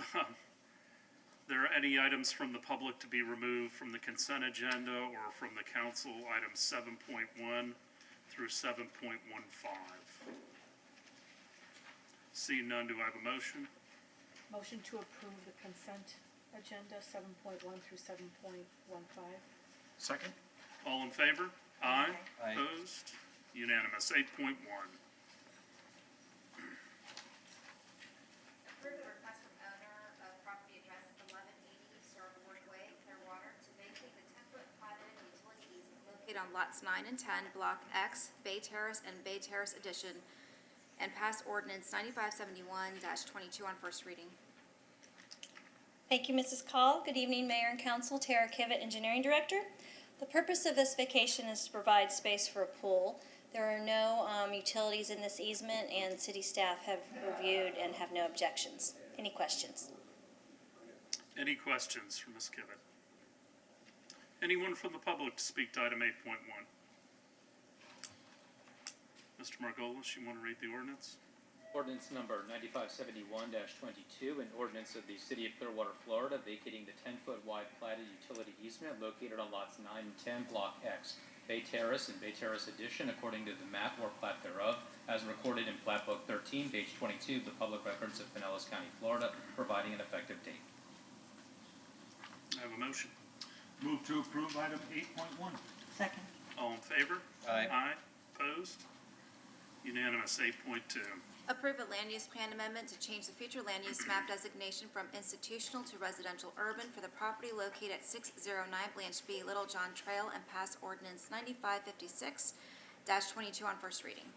there are any items from the public to be removed from the consent agenda or from the council, items 7.1 through 7.15. Seeing none, do I have a motion? Motion to approve the consent agenda 7.1 through 7.15. Second? All in favor? Aye. Aye. Opposed? Unanimous. 8.1. Approve the request from owner of property address 1180 Starboard Way, Clearwater, to vacate the 10-foot platted utility easement located on lots 9 and 10, Block X, Bay Terrace and Bay Terrace Addition, and pass ordinance 9571-22 on first reading. Thank you, Mrs. Call. Good evening, Mayor and Council. Tara Kivett, Engineering Director. The purpose of this vacation is to provide space for a pool. There are no utilities in this easement, and city staff have reviewed and have no objections. Any questions? Any questions for Ms. Kivett? Anyone from the public to speak to item 8.1? Mr. Margolis, you want to read the ordinance? Ordinance number 9571-22, an ordinance of the City of Clearwater, Florida, vacating the 10-foot wide platted utility easement located on lots 9 and 10, Block X, Bay Terrace and Bay Terrace Addition, according to the map or plat thereof, as recorded in Plat Book 13, page 22 of the Public Records of Pinellas County, Florida, providing an effective date. I have a motion. Move to approve item 8.1. Second. All in favor? Aye. Aye. Opposed? Unanimous. 8.2. Approve a land use plan amendment to change the future land use map designation from institutional to residential urban for the property located at 609 Blanche B. Littlejohn Trail, and pass ordinance 9556-22 on first reading.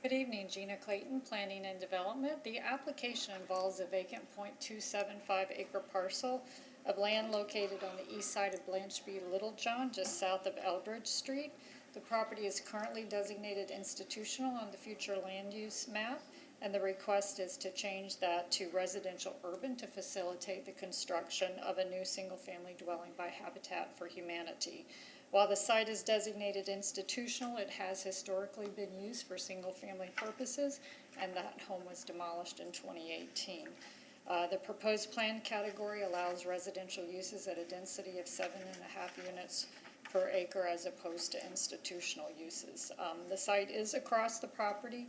Good evening, Gina Clayton, Planning and Development. The application involves a vacant .275 acre parcel of land located on the east side of Blanche B. Littlejohn, just south of Eldridge Street. The property is currently designated institutional on the future land use map, and the request is to change that to residential urban to facilitate the construction of a new single-family dwelling by Habitat for Humanity. While the site is designated institutional, it has historically been used for single-family purposes, and that home was demolished in 2018. The proposed plan category allows residential uses at a density of 7.5 units per acre as opposed to institutional uses. The site is across the property,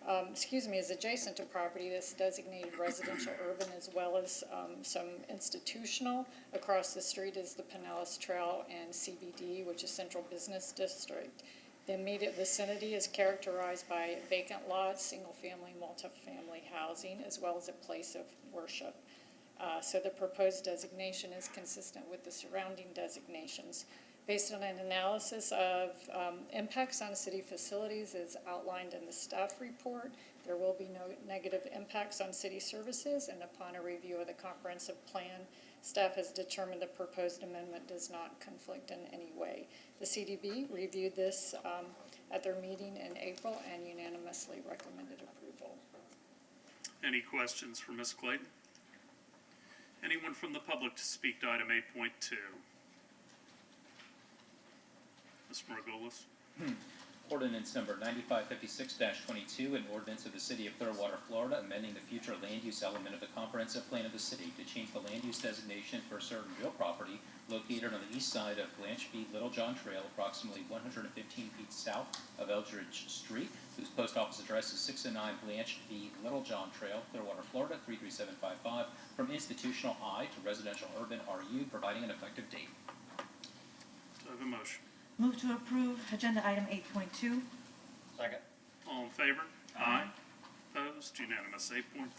is adjacent to property that's designated residential urban as well as some institutional. Across the street is the Pinellas Trail and CBD, which is Central Business District. The immediate vicinity is characterized by vacant lots, single-family, multifamily housing, as well as a place of worship. So the proposed designation is consistent with the surrounding designations. Based on an analysis of impacts on city facilities as outlined in the staff report, there will be no negative impacts on city services, and upon a review of the comprehensive plan, staff has determined the proposed amendment does not conflict in any way. The CDB reviewed this at their meeting in April and unanimously recommended approval. Any questions for Ms. Clayton? Anyone from the public to speak to item 8.2? Mr. Margolis? Ordinance number 9556-22, an ordinance of the City of Clearwater, Florida, amending the future land use element of the comprehensive plan of the city to change the land use designation for certain real property located on the east side of Blanche B. Littlejohn Trail, approximately 115 feet south of Eldridge Street, whose post office address is 609 Blanche B. Littlejohn Trail, Clearwater, Florida, 33755, from institutional I to residential urban RU, providing an effective date. Do I have a motion? Move to approve agenda item 8.2. Second. All in favor? Aye. Opposed? Unanimous. 8.3.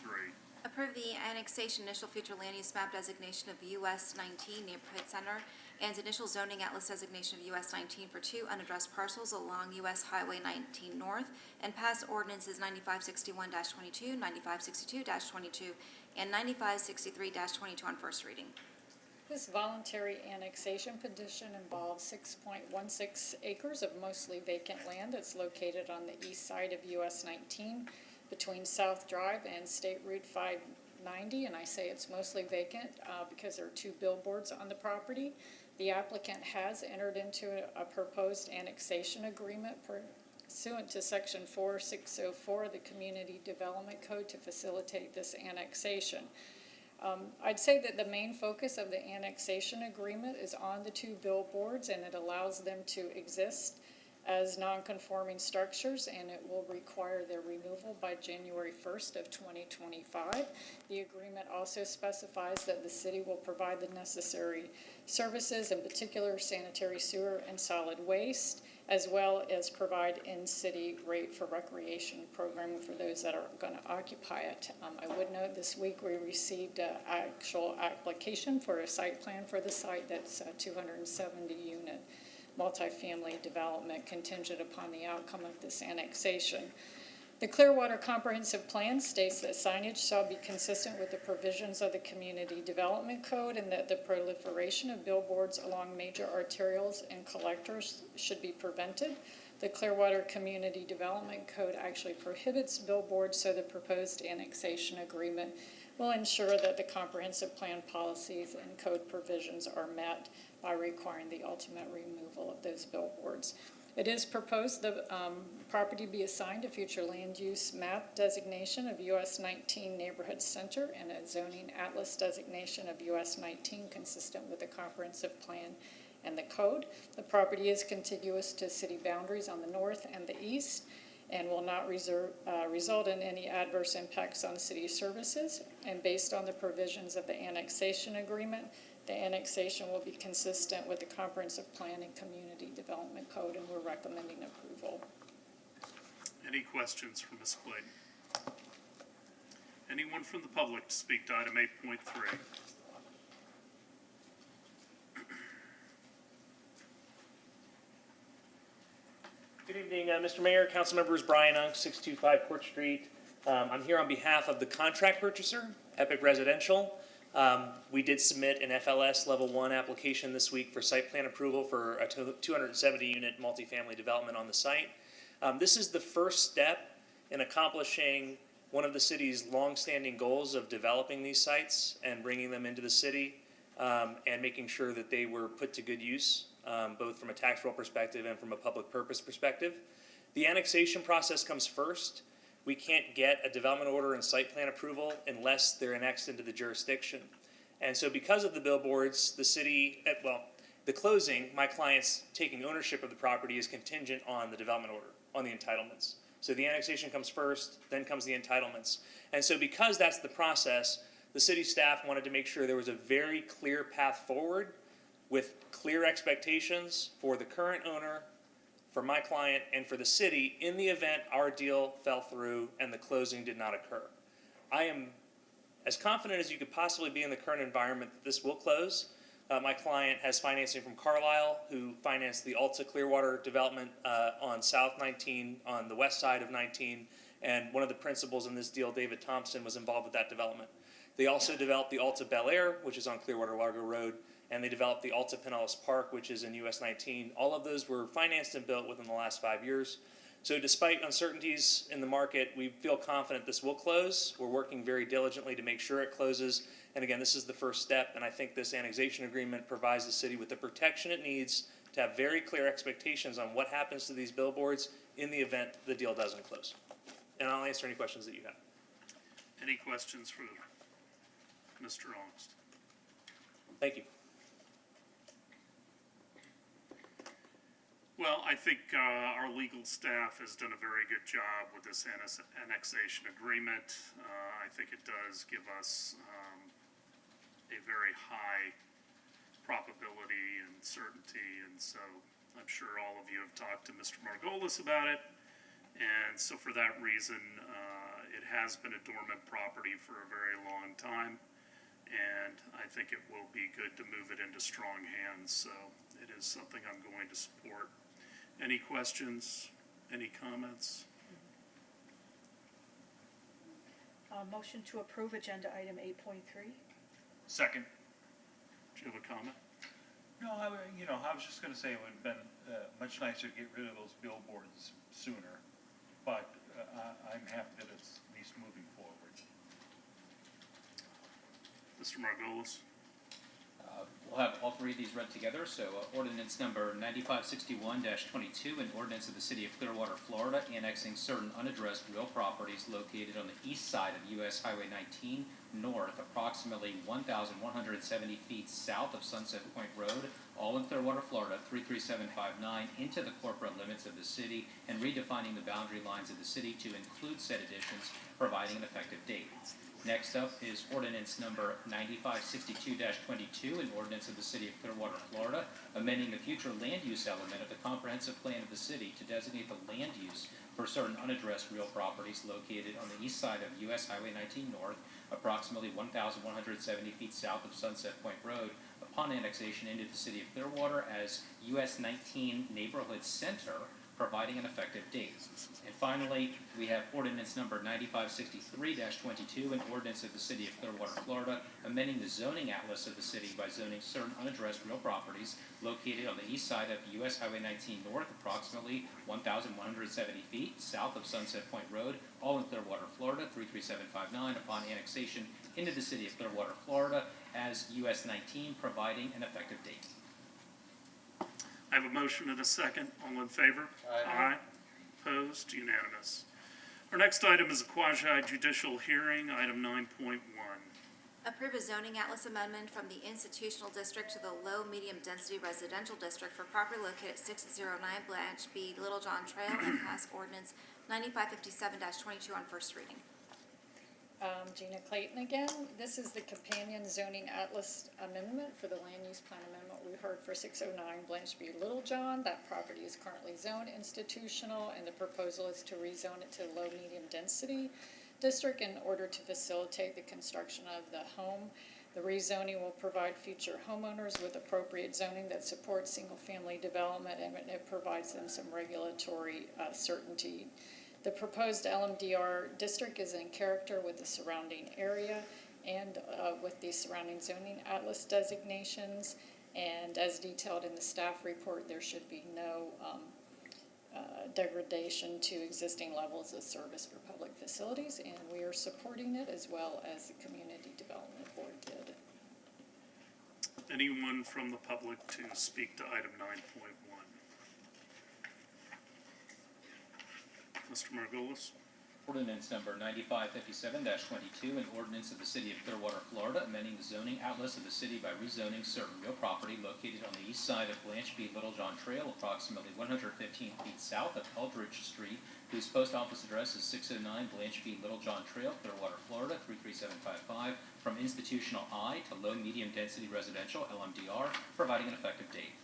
Approve the annexation initial future land use map designation of US 19 Neighborhood Center and initial zoning atlas designation of US 19 for 2 unaddressed parcels along US Highway 19 North, and pass ordinances 9561-22, 9562-22, and 9563-22 on first reading. This voluntary annexation petition involves 6.16 acres of mostly vacant land that's located on the east side of US 19 between South Drive and State Route 590, and I say it's mostly vacant because there are 2 billboards on the property. The applicant has entered into a proposed annexation agreement pursuant to Section 4604 of the Community Development Code to facilitate this annexation. I'd say that the main focus of the annexation agreement is on the 2 billboards, and it allows them to exist as non-conforming structures, and it will require their removal by January 1st of 2025. The agreement also specifies that the city will provide the necessary services, in particular sanitary sewer and solid waste, as well as provide in-city rate for recreation programming for those that are going to occupy it. I would note this week we received an actual application for a site plan for the site that's a 270-unit multifamily development contingent upon the outcome of this annexation. The Clearwater Comprehensive Plan states that signage shall be consistent with the provisions of the Community Development Code and that the proliferation of billboards along major arterials and collectors should be prevented. The Clearwater Community Development Code actually prohibits billboards, so the proposed annexation agreement will ensure that the comprehensive plan policies and code provisions are met by requiring the ultimate removal of those billboards. It is proposed the property be assigned a future land use map designation of US 19 Neighborhood Center and a zoning atlas designation of US 19 consistent with the comprehensive plan and the code. The property is contiguous to city boundaries on the north and the east and will not result in any adverse impacts on city services. And based on the provisions of the annexation agreement, the annexation will be consistent with the Comprehensive Plan and Community Development Code, and we're recommending approval. Any questions for Ms. Clayton? Anyone from the public to speak to item 8.3? Good evening, Mr. Mayor, council members. Brian Unk, 625 Court Street. I'm here on behalf of the contract purchaser, Epic Residential. We did submit an FLS Level 1 application this week for site plan approval for a 270-unit multifamily development on the site. This is the first step in accomplishing one of the city's long-standing goals of developing these sites and bringing them into the city and making sure that they were put to good use, both from a tax roll perspective and from a public purpose perspective. The annexation process comes first. We can't get a development order and site plan approval unless they're annexed into the jurisdiction. And so because of the billboards, the city, the closing, my client's taking ownership of the property is contingent on the development order, on the entitlements. So the annexation comes first, then comes the entitlements. And so because that's the process, the city staff wanted to make sure there was a very clear path forward with clear expectations for the current owner, for my client, and for the city in the event our deal fell through and the closing did not occur. I am as confident as you could possibly be in the current environment that this will close. My client has financing from Carlisle, who financed the Alta Clearwater development on South 19, on the west side of 19, and one of the principals in this deal, David Thompson, was involved with that development. They also developed the Alta Bel Air, which is on Clearwater Largo Road, and they developed the Alta Pinellas Park, which is in US 19. All of those were financed and built within the last 5 years. So despite uncertainties in the market, we feel confident this will close. We're working very diligently to make sure it closes. And again, this is the first step, and I think this annexation agreement provides the city with the protection it needs to have very clear expectations on what happens to these billboards in the event the deal doesn't close. And I'll answer any questions that you have. Any questions for Mr. Ongst? Thank you. Well, I think our legal staff has done a very good job with this annexation agreement. I think it does give us a very high probability and certainty, and so I'm sure all of you have talked to Mr. Margolis about it, and so for that reason, it has been a dormant property for a very long time, and I think it will be good to move it into strong hands, so it is something I'm going to support. Any questions? Any comments? Motion to approve agenda item 8.3. Second. Do you have a comment? No, I was just gonna say it would have been much nicer to get rid of those billboards sooner, but I'm happy that it's at least moving forward. Mr. Margolis? We'll have all three of these read together. So ordinance number 9561-22, an ordinance of the city of Clearwater, Florida, annexing certain unaddressed real properties located on the east side of US Highway 19 north, approximately 1,170 feet south of Sunset Point Road all in Clearwater, Florida, 33759, into the corporate limits of the city and redefining the boundary lines of the city to include said additions, providing an effective date. Next up is ordinance number 9562-22, an ordinance of the City of Clearwater, Florida, amending the future land use element of the comprehensive plan of the city to designate the land use for certain unaddressed real properties located on the east side of US Highway 19 North, approximately 1,170 feet south of Sunset Point Road, upon annexation into the City of Clearwater as US 19 Neighborhood Center, providing an effective date. And finally, we have ordinance number 9563-22, an ordinance of the City of Clearwater, Florida, amending the zoning atlas of the city by zoning certain unaddressed real properties located on the east side of US Highway 19 North, approximately 1,170 feet south of Sunset Point Road, all in Clearwater, Florida, 33759, upon annexation into the City of Clearwater, Florida, as US 19, providing an effective date. I have a motion and a second. All in favor? Aye. Opposed? Unanimous. Our next item is a quasi-judicial hearing, item 9.1. Approve a zoning atlas amendment from the institutional district to the low-medium density residential district for property located at 609 Blanche B. Littlejohn Trail and pass ordinance 9557-22 on first reading. Gina Clayton again. This is the companion zoning atlas amendment for the land use plan amendment we heard for 609 Blanche B. Littlejohn. That property is currently zoned institutional, and the proposal is to rezone it to low-medium density district in order to facilitate the construction of the home. The rezoning will provide future homeowners with appropriate zoning that supports single-family development, and it provides them some regulatory certainty. The proposed LMDR district is in character with the surrounding area and with the surrounding zoning atlas designations. And as detailed in the staff report, there should be no degradation to existing levels of service for public facilities, and we are supporting it as well as the Community Development Board did. Anyone from the public to speak to item 9.1? Mr. Margolis? Ordinance number 9557-22, an ordinance of the City of Clearwater, Florida, amending the zoning atlas of the city by rezoning certain real property located on the east side of Blanche B. Littlejohn Trail, approximately 115 feet south of Eldridge Street, whose post office address is 609 Blanche B. Littlejohn Trail, Clearwater, Florida, 33755, from institutional I to low-medium density residential, LMDR, providing an effective date.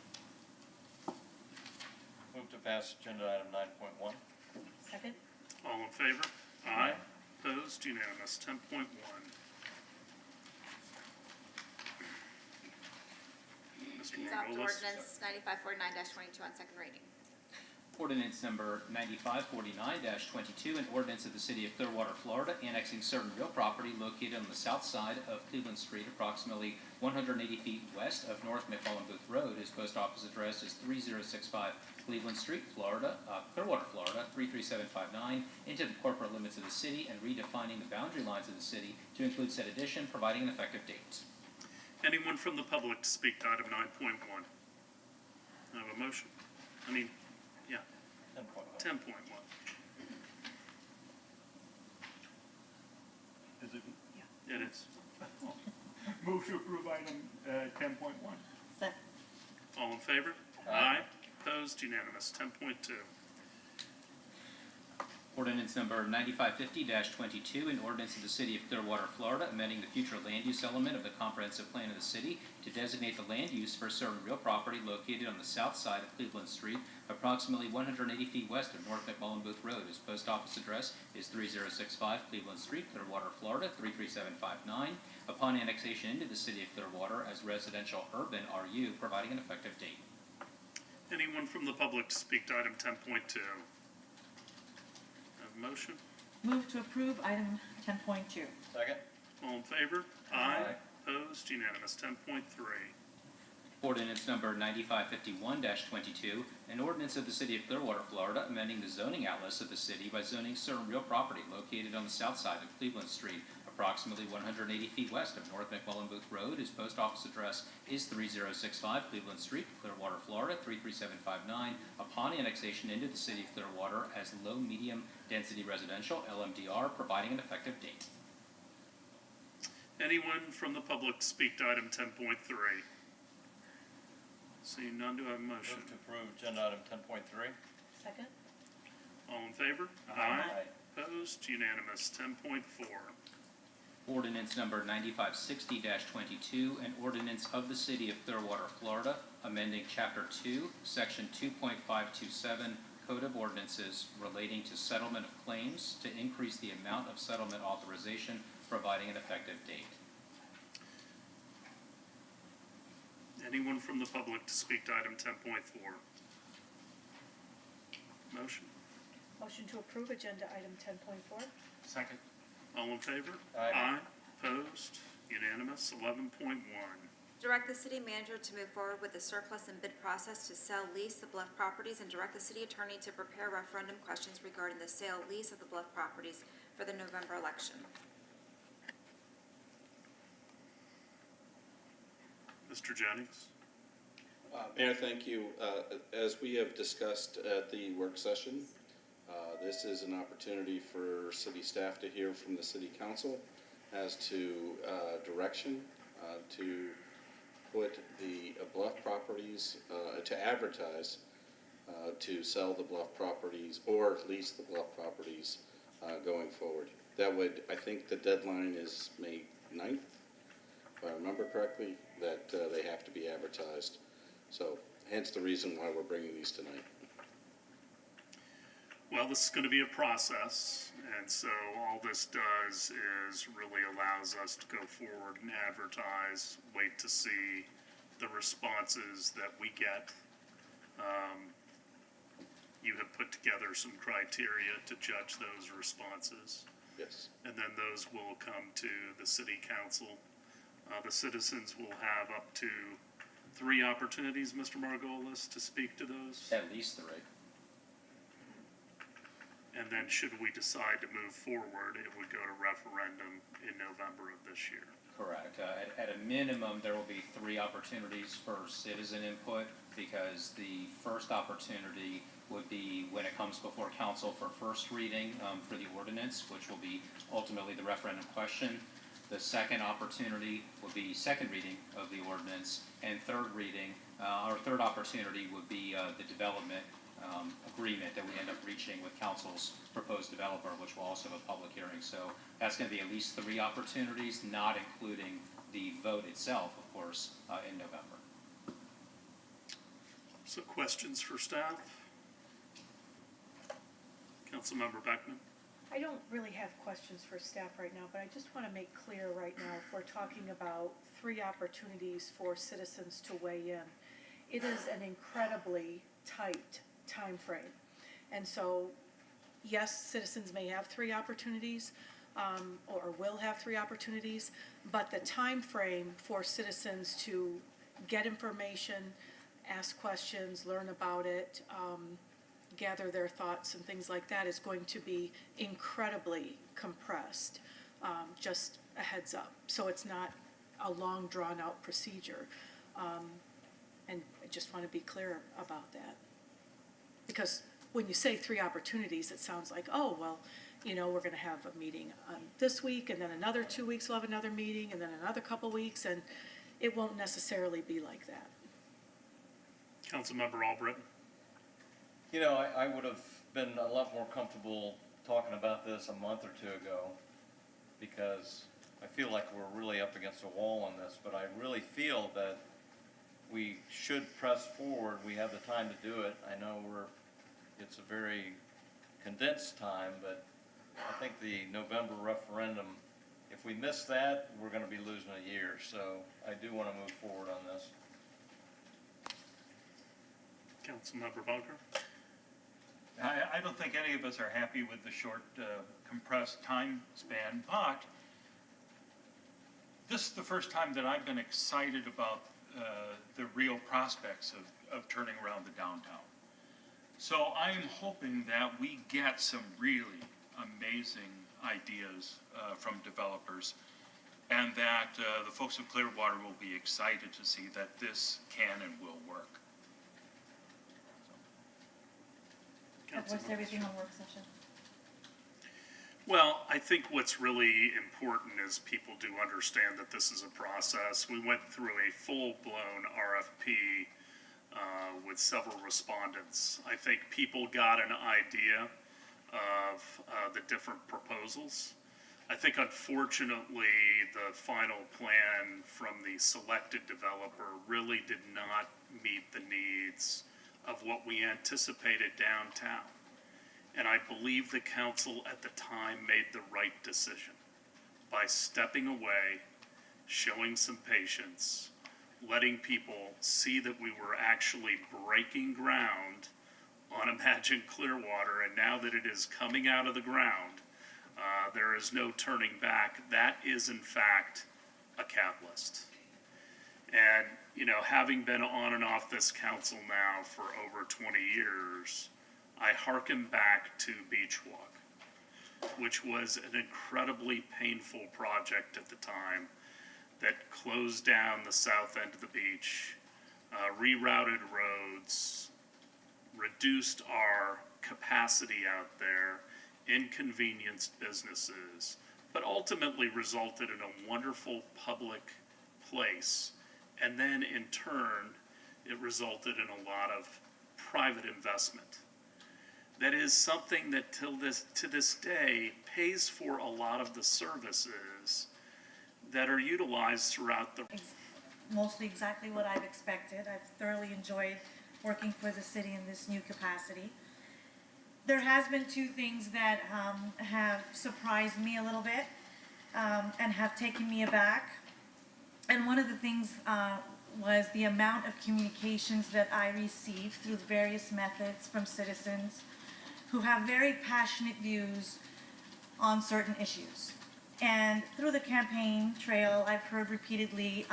Move to pass agenda item 9.1. Second? All in favor? Aye. Opposed? Unanimous. 10.1. Mr. Adopt Margolis? ordinance 9549-22 on second reading. Ordinance number 9549-22, an ordinance of the City of Clearwater, Florida, annexing certain real property located on the south side of Cleveland Street, approximately 180 feet west of North McMullen Booth Road. His post office address is 3065 Cleveland Street, Florida, Clearwater, Florida, 33759, into the corporate limits of the city and redefining the boundary lines of the city to include said addition, providing an effective date. Anyone from the public to speak to item 9.1? I have a motion. 10.1. Is it? It is. Move to approve item 10.1. Second. All in favor? Aye. Opposed? Unanimous. 10.2. Ordinance number 9550-22, an ordinance of the City of Clearwater, Florida, amending the future land use element of the comprehensive plan of the city to designate the land use for certain real property located on the south side of Cleveland Street, approximately 180 feet west of North McMullen Booth Road. His post office address is 3065 Cleveland Street, Clearwater, Florida, 33759, upon annexation into the City of Clearwater as residential urban RU, providing an effective date. Anyone from the public to speak to item 10.2? Motion? Move to approve item 10.2. Second. All in favor? Aye. Opposed? Unanimous. 10.3. Ordinance number 9551-22, an ordinance of the City of Clearwater, Florida, amending the zoning atlas of the city by zoning certain real property located on the south side of Cleveland Street, approximately 180 feet west of North McMullen Booth Road. His post office address is 3065 Cleveland Street, Clearwater, Florida, 33759, upon annexation into the City of Clearwater as low-medium density residential, LMDR, providing an effective date. Anyone from the public to speak to item 10.3? Seeing none, do I have a motion? Move to approve agenda item 10.3. Second? All in favor? Aye. Opposed? Unanimous. 10.4. Ordinance number 9560-22, an ordinance of the City of Clearwater, Florida, amending Chapter 2, Section 2.527, Code of Ordinances relating to settlement of claims to increase the amount of settlement authorization, providing an effective date. Anyone from the public to speak to item 10.4? Motion? Motion to approve agenda item 10.4? Second. All in favor? Aye. Opposed? Unanimous. 11.1. Direct the city manager to move forward with the surplus and bid process to sell, lease the Bluff properties, and direct the city attorney to prepare referendum questions regarding the sale, lease of the Bluff properties for the November election. Mr. Jennings? Mayor, thank you. As we have discussed at the work session, this is an opportunity for city staff to hear from the city council as to direction to put the Bluff properties, to advertise, to sell the Bluff properties or lease the Bluff properties going forward. That would, I think the deadline is May 9th, if I remember correctly, that they have to be advertised. So hence the reason why we're bringing these tonight. Well, this is going to be a process, and so all this does is really allows us to go forward and advertise, wait to see the responses that we get. You have put together some criteria to judge those responses. Yes. And then those will come to the city council. The citizens will have up to 3 opportunities, Mr. Margolis, to speak to those. At least 3. And then should we decide to move forward, it would go to referendum in November of this year. Correct. At a minimum, there will be 3 opportunities for citizen input, because the first opportunity would be when it comes before council for first reading for the ordinance, which will be ultimately the referendum question. The second opportunity would be second reading of the ordinance, and third reading, or third opportunity would be the development agreement that we end up reaching with council's proposed developer, which will also have a public hearing. So that's going to be at least 3 opportunities, not including the vote itself, of course, in November. So questions for staff? Councilmember Beckman? I don't really have questions for staff right now, but I just want to make clear right now, if we're talking about 3 opportunities for citizens to weigh in, it is an incredibly tight time frame. And so, yes, citizens may have 3 opportunities, or will have 3 opportunities, but the time frame for citizens to get information, ask questions, learn about it, gather their thoughts and things like that is going to be incredibly compressed, just a heads up. So it's not a long drawn out procedure. And I just want to be clear about that. Because when you say 3 opportunities, it sounds like, oh, well, you know, we're going to have a meeting this week, and then another 2 weeks we'll have another meeting, and then another couple weeks, and it won't necessarily be like that. Councilmember Albritton? You know, I would have been a lot more comfortable talking about this a month or 2 ago, because I feel like we're really up against a wall on this, but I really feel that we should press forward. We have the time to do it. I know it's a very condensed time, but I think the November referendum, if we miss that, we're going to be losing a year. So I do want to move forward on this. Councilmember Bunker? I don't think any of us are happy with the short, compressed time span, but this is the first time that I've been excited about the real prospects of turning around the downtown. So I'm hoping that we get some really amazing ideas from developers, and that the folks of Clearwater will be excited to see that this can and will work. I've voiced everything on work session. Well, I think what's really important is people do understand that this is a process. We went through a full-blown RFP with several respondents. I think people got an idea of the different proposals. I think unfortunately the final plan from the selected developer really did not meet the needs of what we anticipated downtown. And I believe the council at the time made the right decision by stepping away, showing some patience, letting people see that we were actually breaking ground on Imagine Clearwater, and now that it is coming out of the ground, there is no turning back. That is, in fact, a catalyst. And, you know, having been on and off this council now for over 20 years, I hearken back to Beach Walk, which was an incredibly painful project at the time that closed down the south end of the beach, rerouted roads, reduced our capacity out there, inconvenienced businesses, but ultimately resulted in a wonderful public place. And then in turn, it resulted in a lot of private investment. That is something that to this day pays for a lot of the services that are utilized throughout the... Mostly exactly what I've expected. I've thoroughly enjoyed working for the city in this new capacity. There has been two things that have surprised me a little bit and have taken me aback. And one of the things was the amount of communications that I received through various methods from citizens who have very passionate views on certain issues. And through the campaign trail, I've heard repeatedly,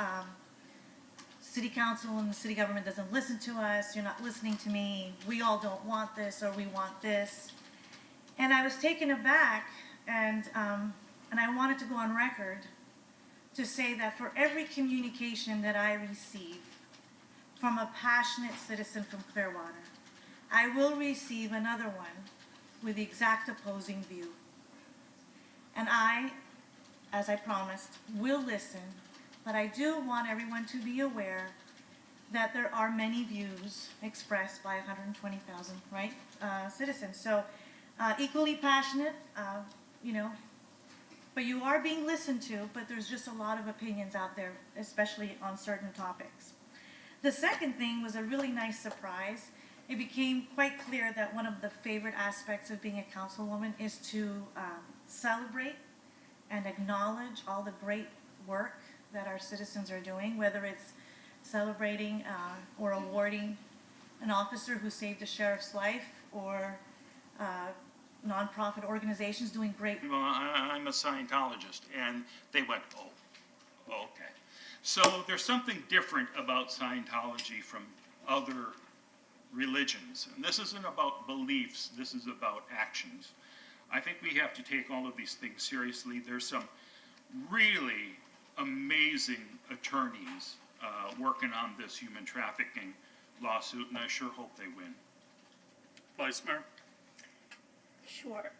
city council and the city government doesn't listen to us, you're not listening to me, we all don't want this, or we want this. And I was taken aback, and I wanted to go on record to say that for every communication that I receive from a passionate citizen from Clearwater, I will receive another one with the exact opposing view. And I, as I promised, will listen, but I do want everyone to be aware that there are many views expressed by 120,000, right, citizens. So equally passionate, you know, but you are being listened to, but there's just a lot of opinions out there, especially on certain topics. The second thing was a really nice surprise. It became quite clear that one of the favorite aspects of being a councilwoman is to celebrate and acknowledge all the great work that our citizens are doing, whether it's celebrating or awarding an officer who saved a sheriff's life, or nonprofit organizations doing great. Well, I'm a Scientologist, and they went, oh, okay. So there's something different about Scientology from other religions. And this isn't about beliefs, this is about actions. I think we have to take all of these things seriously. There's some really amazing attorneys working on this human trafficking lawsuit, and I sure hope they win. Vice Mayor? Sure.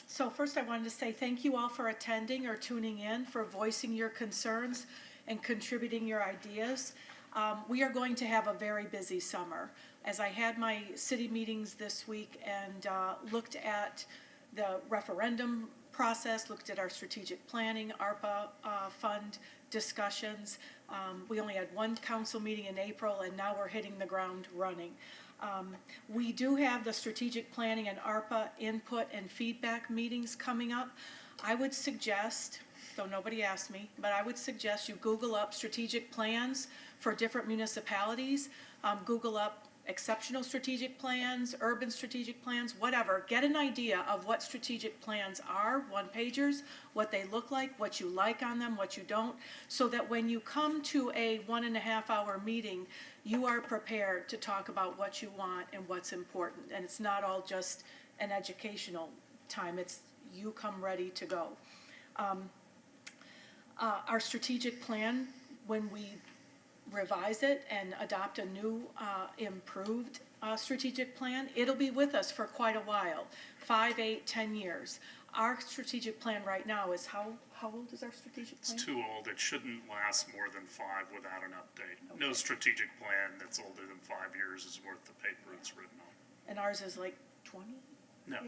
So first I wanted to say thank you all for attending or tuning in, for voicing your concerns and contributing your ideas. We are going to have a very busy summer. As I had my city meetings this week and looked at the referendum process, looked at our strategic planning, ARPA fund discussions. We only had one council meeting in April, and now we're hitting the ground running. We do have the strategic planning and ARPA input and feedback meetings coming up. I would suggest, though nobody asked me, but I would suggest you Google up strategic plans for different municipalities. Google up exceptional strategic plans, urban strategic plans, whatever. Get an idea of what strategic plans are, one-pagers, what they look like, what you like on them, what you don't, so that when you come to a 1.5-hour meeting, you are prepared to talk about what you want and what's important. And it's not all just an educational time, it's you come ready to go. Our strategic plan, when we revise it and adopt a new improved strategic plan, it'll be with us for quite a while, 5, 8, 10 years. Our strategic plan right now is how old is our strategic plan? It's too old. It shouldn't last more than 5 without an update. No strategic plan that's older than 5 years is worth the paper it's written on. And ours is like 20-ish? No,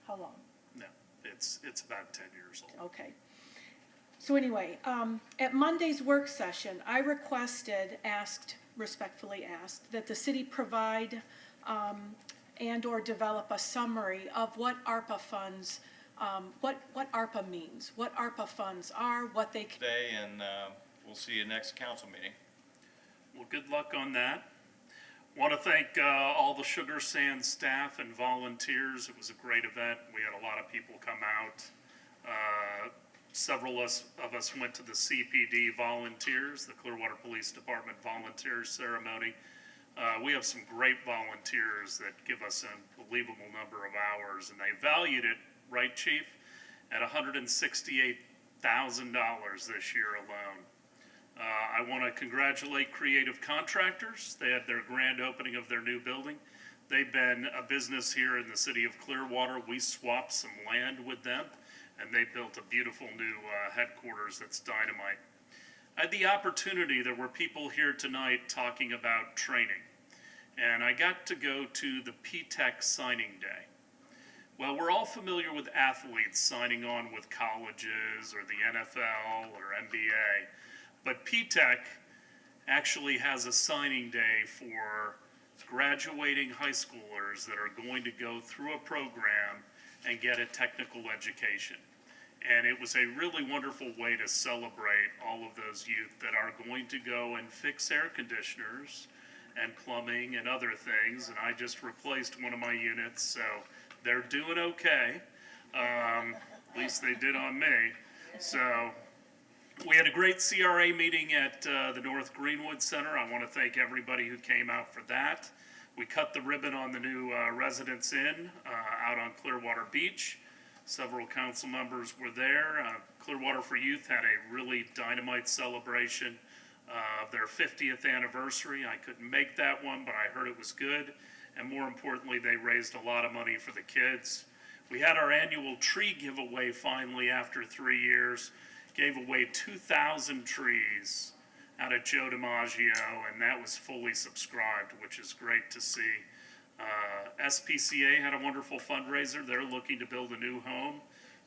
How long? no, it's about 10 years old. Okay. So anyway, at Monday's work session, I respectfully asked, that the city provide and/or develop a summary of what ARPA funds, what ARPA means, what ARPA funds are, what they can. Today, and we'll see you next council meeting. Well, good luck on that. Want to thank all the Sugar Sand staff and volunteers. It was a great event. We had a lot of people come out. Several of us went to the CPD volunteers, the Clearwater Police Department volunteer ceremony. We have some great volunteers that give us an unbelievable number of hours, and they valued it, right, Chief, at $168,000 this year alone. I want to congratulate Creative Contractors. They had their grand opening of their new building. They've been a business here in the city of Clearwater. We swapped some land with them, and they built a beautiful new headquarters that's dynamite. I had the opportunity, there were people here tonight talking about training, and I got to go to the P-TECH signing day. Well, we're all familiar with athletes signing on with colleges or the NFL or NBA, but P-TECH actually has a signing day for graduating high schoolers that are going to go through a program and get a technical education. And it was a really wonderful way to celebrate all of those youth that are going to go and fix air conditioners and plumbing and other things. And I just replaced one of my units, so they're doing okay. At least they did on me. So we had a great CRA meeting at the North Greenwood Center. I want to thank everybody who came out for that. We cut the ribbon on the new Residence Inn out on Clearwater Beach. Several council members were there. Clearwater for Youth had a really dynamite celebration of their 50th anniversary. I couldn't make that one, but I heard it was good. And more importantly, they raised a lot of money for the kids. We had our annual tree giveaway finally after 3 years. Gave away 2,000 trees out at Joe DiMaggio, and that was fully subscribed, which is great to see. SPCA had a wonderful fundraiser. They're looking to build a new home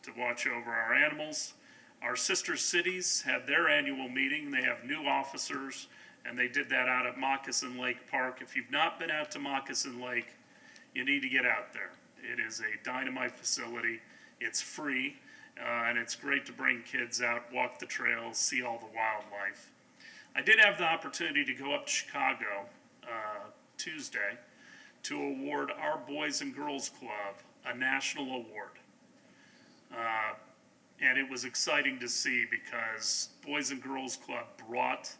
to watch over our animals. Our sister cities had their annual meeting. They have new officers, and they did that out at Moccasin Lake Park. If you've not been out to Moccasin Lake, you need to get out there. It is a dynamite facility. It's free, and it's great to bring kids out, walk the trails, see all the wildlife. I did have the opportunity to go up to Chicago Tuesday to award our Boys and Girls Club a national award. And it was exciting to see because Boys and Girls Club brought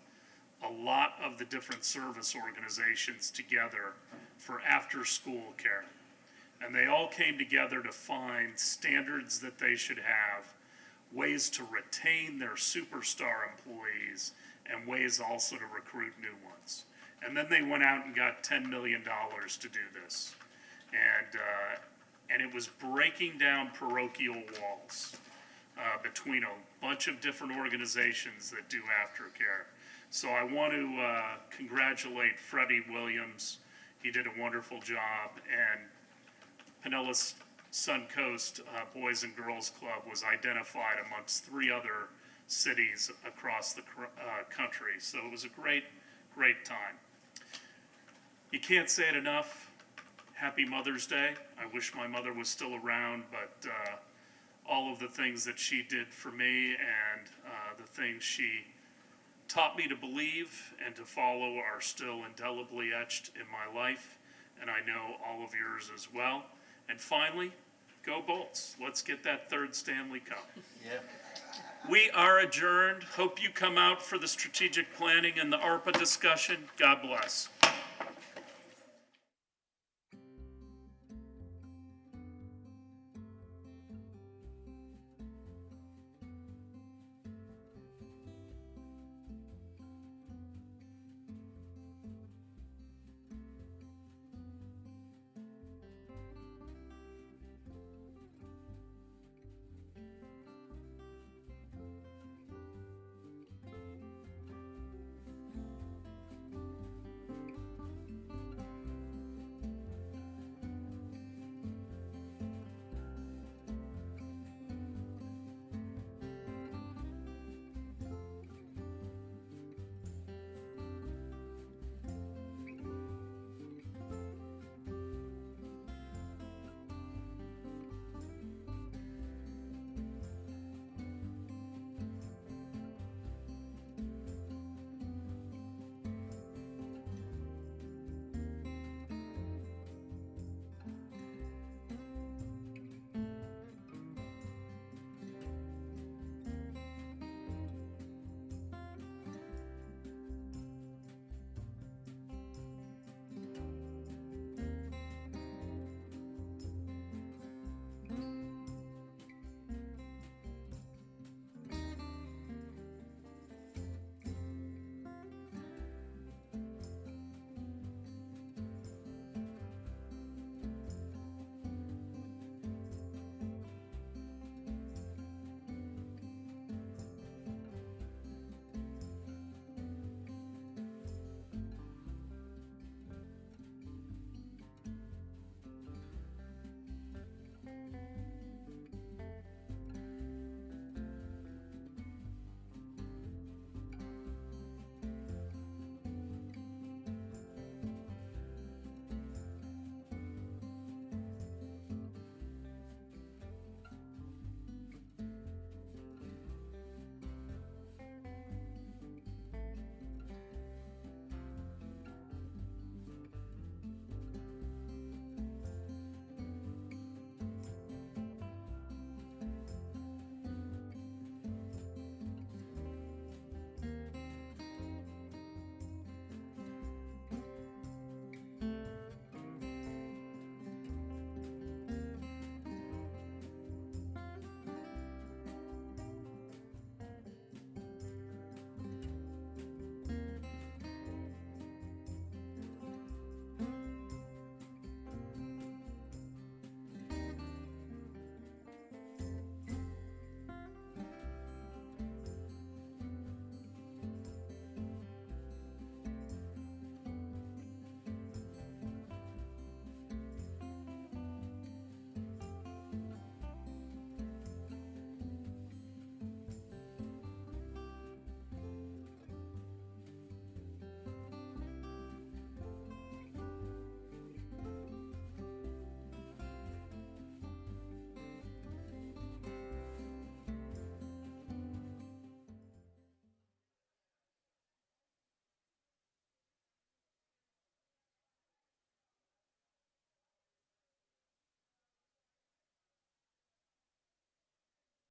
a lot of the different service organizations together for after-school care. And they all came together to find standards that they should have, ways to retain their superstar employees, and ways also to recruit new ones. And then they went out and got $10 million to do this. And it was breaking down parochial walls between a bunch of different organizations that do aftercare. So I want to congratulate Freddie Williams. He did a wonderful job. And Pinellas Suncoast Boys and Girls Club was identified amongst 3 other cities across the country. So it was a great, great time. You can't say it enough. Happy Mother's Day. I wish my mother was still around, but all of the things that she did for me and the things she taught me to believe and to follow are still indelibly etched in my life, and I know all of yours as well. And finally, go Bolts. Let's get that 3rd Stanley Cup. Yeah. We are adjourned. Hope you come out for the strategic planning and the ARPA discussion. God bless.